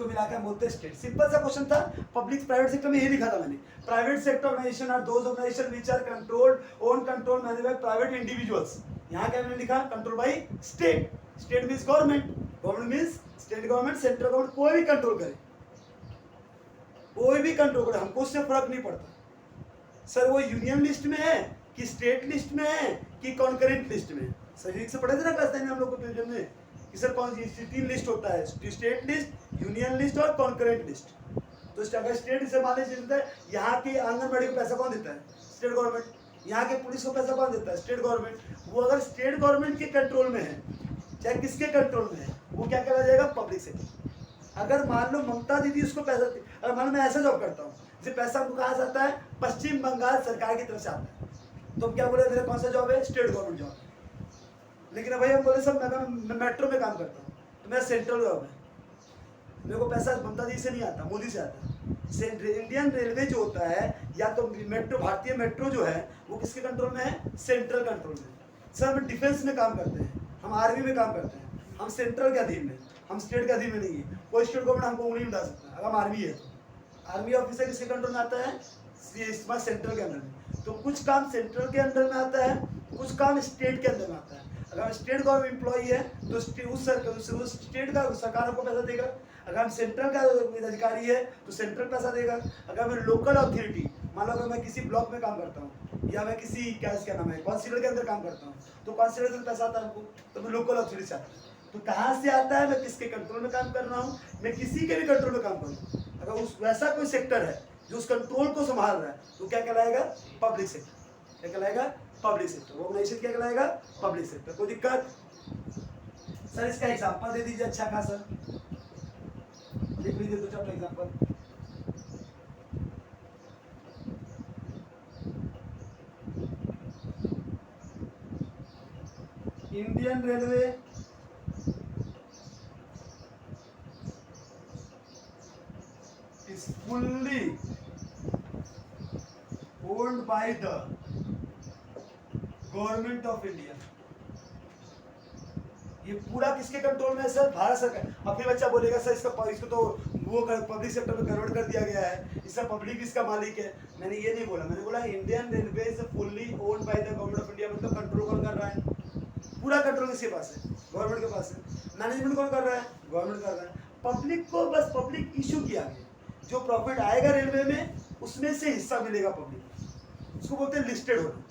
इसको मिला के हम बोलते हैं स्टेट। सिंपल सा क्वेश्चन था। पब्लिक प्राइवेट सेक्टर में यही लिखा था मैंने, private sector organisation are those organisation which are controlled own control manage by private individuals. यहाँ क्या मैंने लिखा, control by state. State means government, government means state government, central government, कोई भी कंट्रोल करे, कोई भी कंट्रोल करे, हमको उससे फर्क नहीं पड़ता। सर वो यूनियन लिस्ट में है कि स्टेट लिस्ट में है कि कॉन्करेंट लिस्ट में है। सर से पढ़े थे ना क्लास 10 में हम लोग को ट्यूशन में कि सर कौन सी 3 लिस्ट होता है, स्टेट लिस्ट, यूनियन लिस्ट और कॉन्करेंट लिस्ट। तो अगर स्टेट से मान लीजिए यहाँ के आंगनबाड़ी को पैसा कौन देता है, स्टेट गवर्नमेंट। यहाँ के पुलिस को पैसा कौन देता है, स्टेट गवर्नमेंट। वो अगर स्टेट गवर्नमेंट के कंट्रोल में है, चाहे किसके कंट्रोल में है, वो क्या कहला जाएगा, पब्लिक सेक्टर। अगर मान लो ममता दीदी उसको पैसा, अगर मान लो मैं ऐसा जॉब करता हूँ, जैसे पैसा हमको कहाँ से आता है, पश्चिम बंगाल सरकार की तरफ से आता है, तो हम क्या बोले, मेरा कौन सा जॉब है, स्टेट गवर्नमेंट जॉब है। लेकिन भाई हम बोले सब मैं मेट्रो में काम करता हूँ, तो मेरा सेंट्रल जॉब है, मेरे को पैसा ममता जी से नहीं आता, मोदी से आता है। इंडियन रेलवे जो होता है, या तो मेट्रो, भारतीय मेट्रो जो है, वो किसके कंट्रोल में है, सेंट्रल कंट्रोल में। सर हम डिफेंस में काम करते हैं, हम आर्मी में काम करते हैं, हम सेंट्रल के अधीन में, हम स्टेट के अधीन में नहीं है। कोई स्टेट गवर्नमेंट हमको उंगली नहीं डाल सकता। अगर हम आर्मी है तो आर्मी ऑफिसर किसके कंट्रोल में आता है, सेंट्रल के अंदर में। तो कुछ काम सेंट्रल के अंदर में आता है, कुछ काम स्टेट के अंदर में आता है। अगर स्टेट गवर्नमेंट एम्प्लॉई है तो उस स्टेट का सरकार हमको पैसा देगा। अगर हम सेंट्रल का अधिकारी है तो सेंट्रल पैसा देगा। अगर मैं लोकल अथॉरिटी, मान लो अगर मैं किसी ब्लॉक में काम करता हूँ, या मैं किसी क्या नाम है, काउंसिलर के अंदर काम करता हूँ, तो काउंसिलर से पैसा आता है हमको, तो मैं लोकल अथॉरिटी से आता है। तो कहाँ से आता है, मैं किसके कंट्रोल में काम कर रहा हूँ, मैं किसी के भी कंट्रोल में काम करूँ। अगर उस वैसा कोई सेक्टर है जो उस कंट्रोल को संभाल रहा है, तो क्या कहलाएगा, पब्लिक सेक्टर। क्या कहलाएगा, पब्लिक सेक्टर। ऑर्गेनाइजेशन क्या कहलाएगा, पब्लिक सेक्टर। कोई दिक्कत? सर इसका एग्जांपल दे दीजिए अच्छा खासा, लिख लीजिए दो चार example. Indian railway is fully owned by the government of India. ये पूरा किसके कंट्रोल में है सर, भारत सरकार। अब फिर बच्चा बोलेगा सर इसको तो वो पब्लिक सेक्टर में कन्वर्ट कर दिया गया है, इसका पब्लिक इसका मालिक है। मैंने ये नहीं बोला, मैंने बोला Indian railway is fully owned by the government of India. मतलब कंट्रोल कौन कर रहा है, पूरा कंट्रोल किसके पास है, गवर्नमेंट के पास है। मैनेजमेंट कौन कर रहा है, गवर्नमेंट कर रहा है। पब्लिक को बस पब्लिक इशू किया गया, जो प्रॉफिट आएगा रेलवे में उसमें से हिस्सा मिलेगा पब्लिक, उसको बोलते हैं लिस्टेड होना।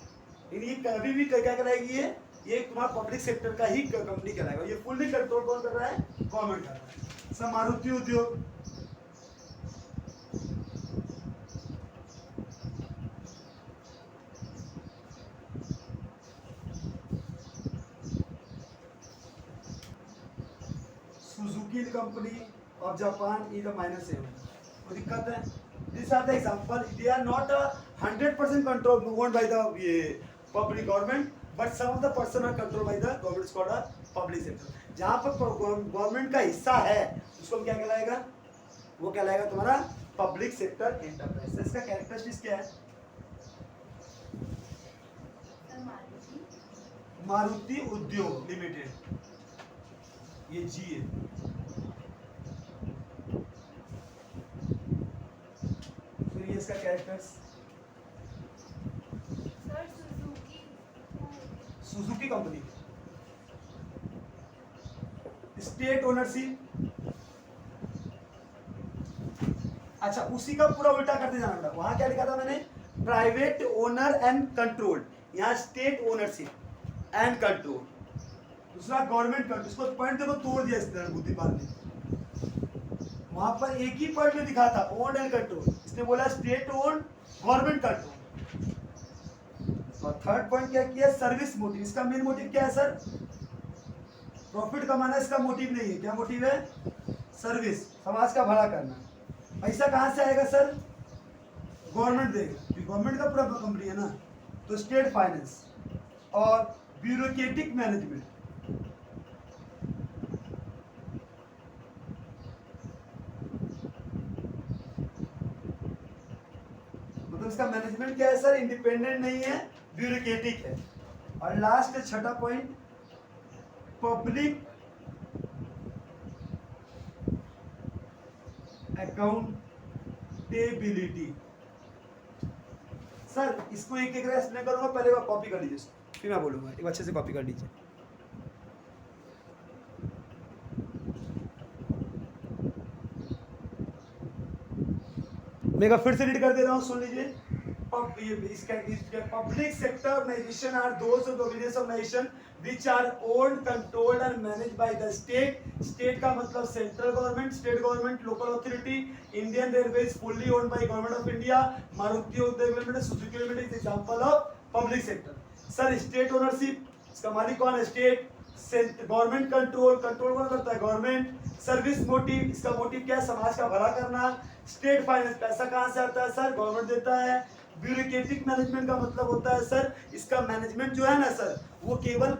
ये कभी भी क्या कहलाएगी, ये तुम्हारा पब्लिक सेक्टर का ही कंपनी कहलाएगा। ये फुल्ली कंट्रोल कौन कर रहा है, गवर्नमेंट कर रहा है। सर मारुति उद्योग, Suzuki company of Japan is -7। कोई दिक्कत है? These are the example. They are not 100% control owned by the public government, but some of the person are controlled by the government. It's called a public sector. जहाँ पर government का हिस्सा है उसको क्या कहलाएगा, वो कहलाएगा तुम्हारा पब्लिक सेक्टर एंटरप्राइज। इसका कैरेक्टरिस्टिक्स क्या है, मारुति उद्योग लिमिटेड, ये जी है। फिर ये इसका characters, Suzuki company, state ownership. अच्छा उसी का पूरा उल्टा करते जाना बेटा। वहां क्या लिखा था मैंने, प्राइवेट ओनर एंड कंट्रोल, यहाँ स्टेट ओनरशिप एंड कंट्रोल। दूसरा गवर्नमेंट कंट्रोल। इसको पॉइंट देखो तोड़ दिया इस तरह बुद्धिमान ने। वहां पर एक ही पॉइंट में दिखा था ओन एंड कंट्रोल, इसने बोला स्टेट ओन गवर्नमेंट कंट्रोल। और थर्ड पॉइंट क्या किया, सर्विस मोटिव। इसका मेन मोटिव क्या है सर, प्रॉफिट कमाना इसका मोटिव नहीं है। क्या मोटिव है, सर्विस, समाज का भला करना। पैसा कहाँ से आएगा सर, गवर्नमेंट देगा, गवर्नमेंट का पूरा कंपनी है ना। तो स्टेट फाइनेंस और ब्यूरोक्रेटिक मैनेजमेंट। मतलब इसका मैनेजमेंट क्या है सर, इंडिपेंडेंट नहीं है, ब्यूरोक्रेटिक है। और लास्ट छठा पॉइंट, पब्लिक अकाउंटेबिलिटी। सर इसको एक एक एक्सप्लेन करूंगा, पहले आप कॉपी कर लीजिए, फिर मैं बोलूंगा, एक अच्छे से कॉपी कर लीजिए। मैं फिर से रीड कर दे रहा हूँ, सुन लीजिए। Public sector organisation are those organisation which are owned, controlled and managed by the state. State का मतलब central government, state government, local authority. Indian railway is fully owned by government of India. Maruti Udyog limited, Suzuki limited is example of public sector. Sir state ownership, इसका मालिक कौन है? State. Government control, control कौन करता है? Government. Service motive, इसका motive क्या है? समाज का भला करना। स्टेट फाइनेंस, पैसा कहाँ से आता है सर? गवर्नमेंट देता है। ब्यूरोक्रेटिक मैनेजमेंट का मतलब होता है सर, इसका मैनेजमेंट जो है ना सर, वो केवल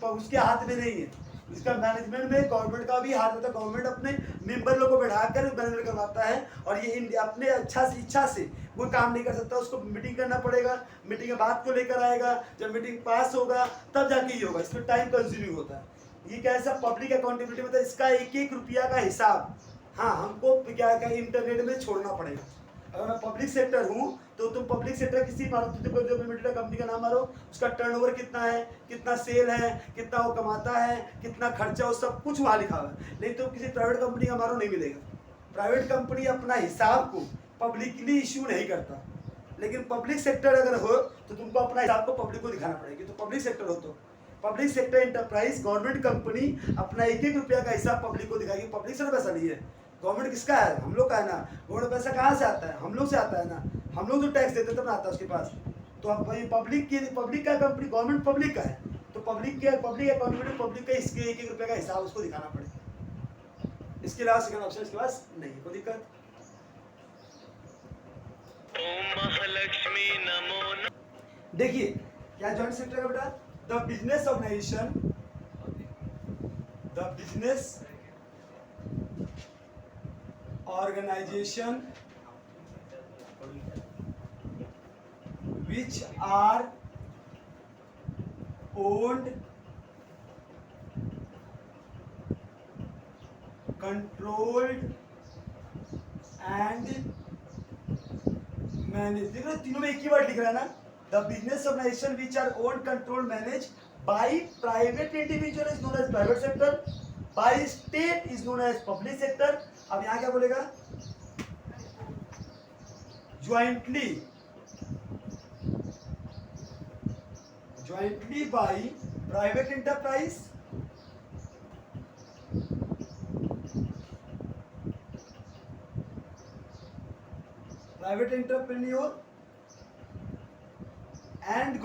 उसके हाथ में नहीं है, इसका मैनेजमेंट में गवर्नमेंट का भी हाथ होता है। गवर्नमेंट अपने मेंबर लोगों को बैठाकर मैनेजमेंट करवाता है, और ये अपने इच्छा से वो काम नहीं कर सकता, उसको मीटिंग करना पड़ेगा, मीटिंग में बात को लेकर आएगा, जब मीटिंग पास होगा तब जाके ये होगा, इसमें टाइम कंज्यूमिंग होता है। ये क्या है सर? पब्लिक अकाउंटेबिलिटी मतलब इसका एक एक रुपया का हिसाब, हाँ हमको क्या इंटरनेट में छोड़ना पड़ेगा। अगर मैं पब्लिक सेक्टर हूँ तो तुम पब्लिक सेक्टर किसी मारुति लिमिटेड कंपनी का नाम मारो, उसका टर्नओवर कितना है, कितना सेल है, कितना वो कमाता है, कितना खर्चा, वो सब कुछ वहाँ लिखा हुआ है। नहीं तो किसी प्राइवेट कंपनी का मारो, नहीं मिलेगा। प्राइवेट कंपनी अपना हिसाब को पब्लिकली इश्यू नहीं करता, लेकिन पब्लिक सेक्टर अगर हो तो तुमको अपना हिसाब को पब्लिक को दिखाना पड़ेगा। तो पब्लिक सेक्टर हो तो public sector enterprise, government company अपना एक एक रुपया का हिसाब पब्लिक को दिखाएगी। पब्लिक से पैसा नहीं है, गवर्नमेंट किसका है? हम लोग का है ना। गवर्नमेंट पैसा कहाँ से आता है? हम लोग से आता है ना, हम लोग जो टैक्स देते तब आता है उसके पास। तो अब भाई पब्लिक का कंपनी, गवर्नमेंट पब्लिक का है, तो पब्लिक अकाउंटेबिलिटी, पब्लिक का इसके एक एक रुपये का हिसाब उसको दिखाना पड़ेगा। इसके अलावा सेकंड ऑप्शन इसके पास नहीं है, कोई दिक्कत। महालक्ष्मी नमो। देखिए क्या जॉइंट सेक्टर का बेटा? The business organisation, the business organization which are owned, controlled and managed। देखो तीनों में एक ही वर्ड लिख रहा है ना, the business organisation which are owned, controlled, manage by private individual is known as private sector, by state is known as public sector. अब यहां क्या बोलेगा? Jointly, jointly by private enterprise, private entrepreneur and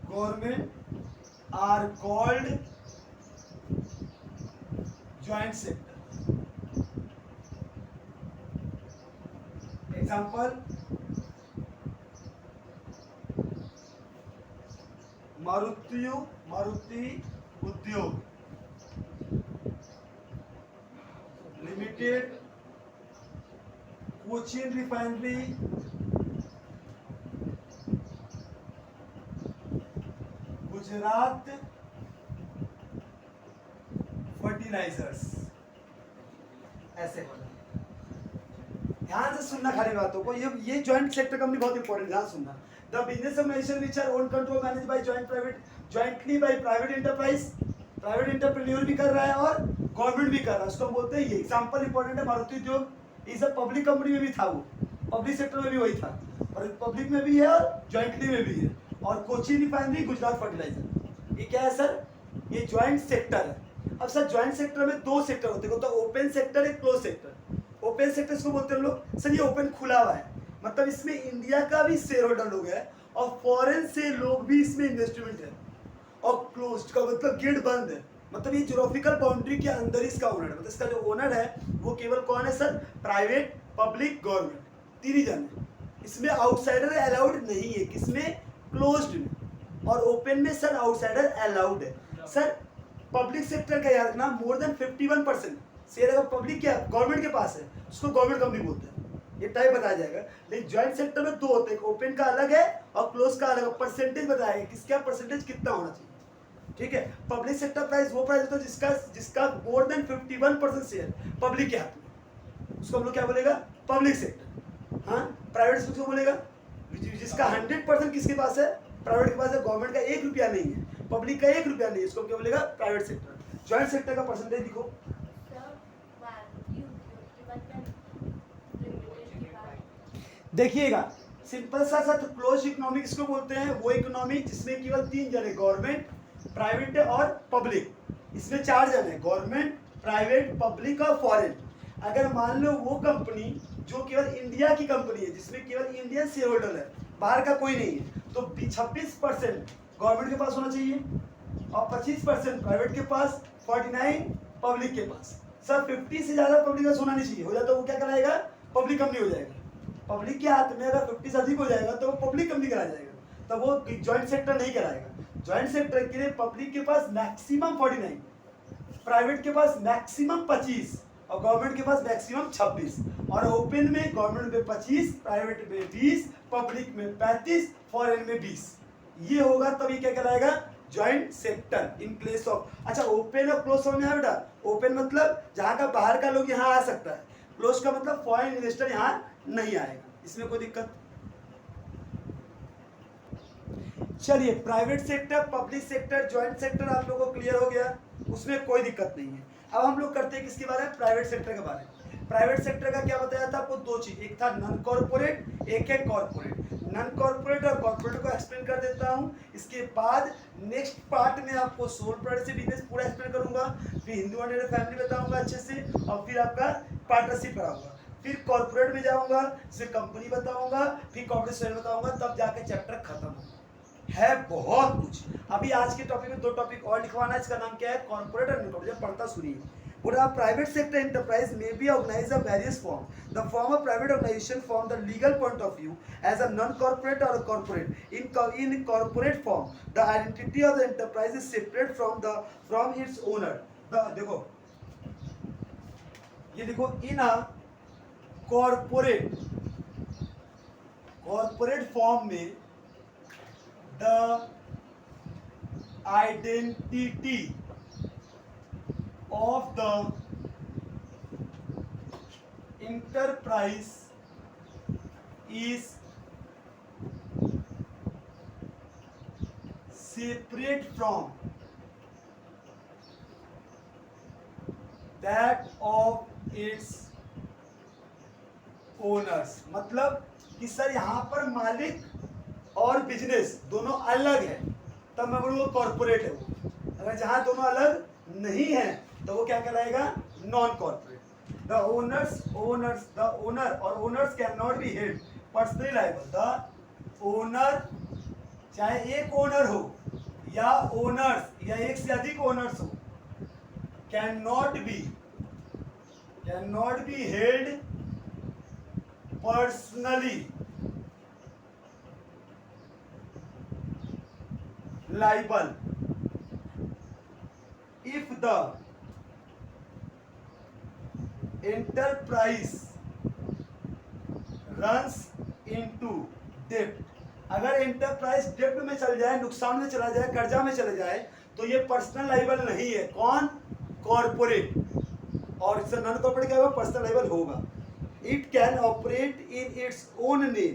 government are called joint sector. Example, Maruti Udyog Limited, Cochin Refinery, Gujarat fertilisers. ऐसे ध्यान से सुनना खाली बातों को, ये जॉइंट सेक्टर कंपनी बहुत इंपॉर्टेंट, ध्यान सुनना। The business organisation which are own, control, manage by jointly by private enterprise, private entrepreneur भी कर रहा है और गवर्नमेंट भी कर रहा है, उसको बोलते हैं। ये एग्जांपल इंपॉर्टेंट है। मारुति उद्योग इस पब्लिक कंपनी में भी था, वो पब्लिक सेक्टर में भी वही था, और पब्लिक में भी है और जॉइंटली में भी है। और कोचिन रिफाइनरी, गुजरात फर्टिलाइजर, ये क्या है सर? ये ज्वाइंट सेक्टर है। अब सर ज्वाइंट सेक्टर में दो सेक्टर होते हैं, तो ओपन सेक्टर, एक क्लोज सेक्टर। ओपन सेक्टर इसको बोलते हैं लोग, सर ये ओपन खुला हुआ है, मतलब इसमें इंडिया का भी शेयर होल्डर लोग है और फॉरेन से लोग भी इसमें इन्वेस्टमेंट है। और क्लोज का मतलब गेट बंद है, मतलब ये ज्योग्राफिकल बाउंड्री के अंदर इसका ओनर है, मतलब इसका जो ओनर है वो केवल कौन है सर? प्राइवेट, पब्लिक, गवर्नमेंट, तीन ही जन है। इसमें आउटसाइडर अलाउड नहीं है, किसमें? क्लोज्ड में। और ओपन में सर आउटसाइडर अलाउड है। सर पब्लिक सेक्टर का याद रखना, मोर देन 51% शेयर अगर पब्लिक क्या गवर्नमेंट के पास है, उसको गवर्नमेंट कंपनी बोलते हैं, ये टाइप बताया जाएगा। लेकिन ज्वाइंट सेक्टर में दो होते हैं, ओपन का अलग है और क्लोज का अलग है। परसेंटेज बताएगा किसका परसेंटेज कितना होना चाहिए। ठीक है। पब्लिक सेक्टर प्राइस वो प्राइस होता है जिसका जिसका मोर देन 51% शेयर पब्लिक के हाथ में, उसको हम लोग क्या बोलेगा, पब्लिक सेक्टर। हाँ, प्राइवेट सेक्टर बोलेगा जिसका 100% किसके पास है, प्राइवेट के पास है, गवर्नमेंट का 1 रुपया नहीं है, पब्लिक का 1 रुपया नहीं है, इसको क्या बोलेगा, प्राइवेट सेक्टर। ज्वाइंट सेक्टर का परसेंटेज लिखो। देखिएगा सिंपल सा क्लोज इकोनॉमी किसको बोलते हैं, वो इकोनॉमी जिसमें केवल 3 जन है, गवर्नमेंट, प्राइवेट और पब्लिक। इसमें 4 जन है, गवर्नमेंट, प्राइवेट, पब्लिक और फॉरेन। अगर मान लो वो कंपनी जो केवल इंडिया की कंपनी है, जिसमें केवल इंडियन शेयर होल्डर है, बाहर का कोई नहीं है, तो 26% गवर्नमेंट के पास होना चाहिए और 25% प्राइवेट के पास, 49 पब्लिक के पास। सर 50 से ज्यादा पब्लिक का होना नहीं चाहिए, हो जाता तो वो क्या कराएगा, पब्लिक कंपनी हो जाएगा। पब्लिक के हाथ में अगर 50 से अधिक हो जाएगा तो वो पब्लिक कंपनी करा जाएगा, तो वो ज्वाइंट सेक्टर नहीं कराएगा। ज्वाइंट सेक्टर के लिए पब्लिक के पास मैक्सिमम 49, प्राइवेट के पास मैक्सिमम 25 और गवर्नमेंट के पास मैक्सिमम 26। और ओपन में गवर्नमेंट में 25, प्राइवेट में 20, पब्लिक में 35, फॉरेन में 20। ये होगा तभी क्या कहलाएगा, joint sector in place of. अच्छा, ओपन और क्लोज समझ में आया बेटा। ओपन मतलब जहाँ का बाहर का लोग यहाँ आ सकता है, क्लोज का मतलब फॉरेन इन्वेस्टर यहाँ नहीं आएगा, इसमें कोई दिक्कत। चलिए, private sector, public sector, joint sector आप लोगों को क्लियर हो गया, उसमें कोई दिक्कत नहीं है। अब हम लोग करते हैं किसके बारे में, प्राइवेट सेक्टर के बारे में। प्राइवेट सेक्टर का क्या बताया था आपको, 2 चीज, एक था नॉन कॉर्पोरेट, एक है कॉर्पोरेट। नॉन कॉर्पोरेट और कॉर्पोरेट को एक्सप्लेन कर देता हूं, इसके बाद नेक्स्ट पार्ट में आपको सोल प्रोप्राइटरशिप बिजनेस पूरा एक्सप्लेन करूंगा, फिर हिंदू एंड फैमिली बताऊंगा अच्छे से, और फिर आपका पार्टनरशिप कराऊंगा, फिर कॉर्पोरेट में जाऊंगा, फिर कंपनी बताऊंगा, फिर कॉर्पोरेट शेयर बताऊंगा, तब जाके चैप्टर खत्म होगा। है बहुत कुछ। अभी आज के टॉपिक में 2 टॉपिक और लिखवाना है, इसका नाम क्या है, कॉर्पोरेट और नॉन कॉर्पोरेट। पढ़ता सुनिए। पूरा प्राइवेट सेक्टर एंटरप्राइज में be organise of various form. The form of private organisation from the legal point of view as a non corporate और corporate. In corporate form the identity of the enterprise is separate from its owner. देखो ये देखो, in a corporate form में the identity of the enterprise is separate from that of its owners। मतलब कि sir यहाँ पर मालिक और बिजनेस दोनों अलग है, तब मैं बोलूँगा कॉर्पोरेट है वो। अगर जहां दोनों अलग नहीं है तो वो क्या कहलाएगा, नॉन कॉर्पोरेट। द ओनर और owners can not be held personally liable. The owner, चाहे एक ओनर हो या ओनर्स या एक से अधिक ओनर्स हो, can not be held personally liable if the enterprise runs into debt। अगर एंटरप्राइज डेब्ट में चल जाए, नुकसान में चला जाए, कर्जा में चले जाए, तो ये पर्सनल लाइबल नहीं है। कौन, कॉर्पोरेट। और इससे नॉन कॉर्पोरेट क्या होगा, पर्सनल लाइबल होगा। It can operate in its own name.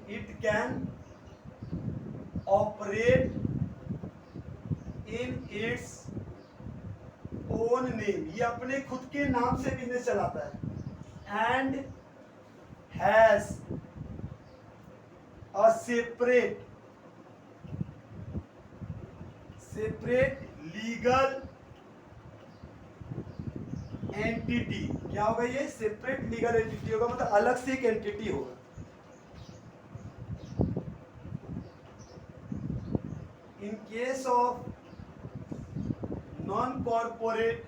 It can operate in its own name, ये अपने खुद के नाम से बिजनेस चलाता है। And has a separate legal entity. क्या होगा ये, सेपरेट लीगल एंटिटी होगा, मतलब अलग से एक एंटिटी होगा। In case of non-corporate,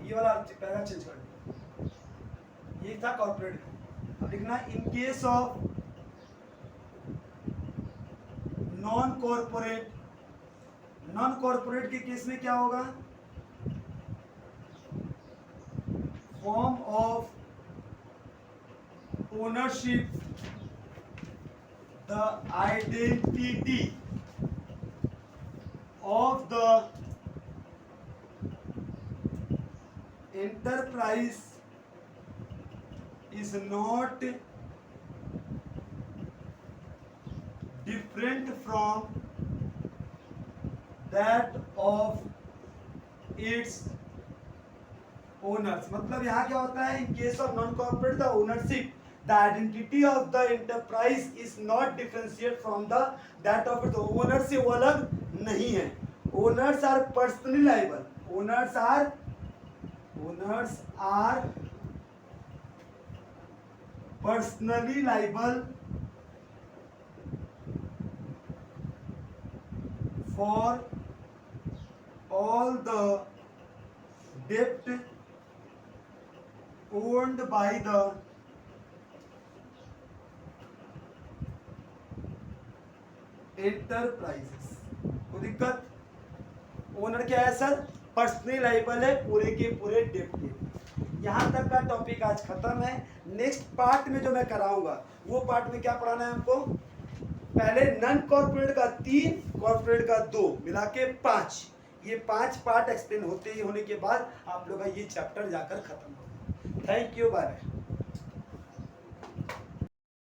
ये वाला पैरा चेंज कर दो, ये था कॉर्पोरेट, अब लिखना इन case of non corporate. Non corporate के केस में क्या होगा, form of ownership the identity of the enterprise is not different from that of its owners। मतलब यहाँ क्या होता है, in case of non corporate the ownership the identity of the enterprise is not differentiate from the that of its owner से वो अलग नहीं है। Owners are personally liable, owners are personally liable for all the debt owned by the enterprises। कोई दिक्कत? Owner क्या है sir? Personally liable है पूरे के पूरे डेप्ट के। यहाँ तक का टॉपिक आज खत्म है। नेक्स्ट पार्ट में जो मैं कराऊंगा वो पार्ट में क्या पढ़ाना है हमको, पहले नॉन कॉर्पोरेट का 3, कॉर्पोरेट का 2, मिला के 5। ये 5 पार्ट एक्सप्लेन होने के बाद आप लोग का ये चैप्टर जाकर खत्म होगा। Thank you, bye.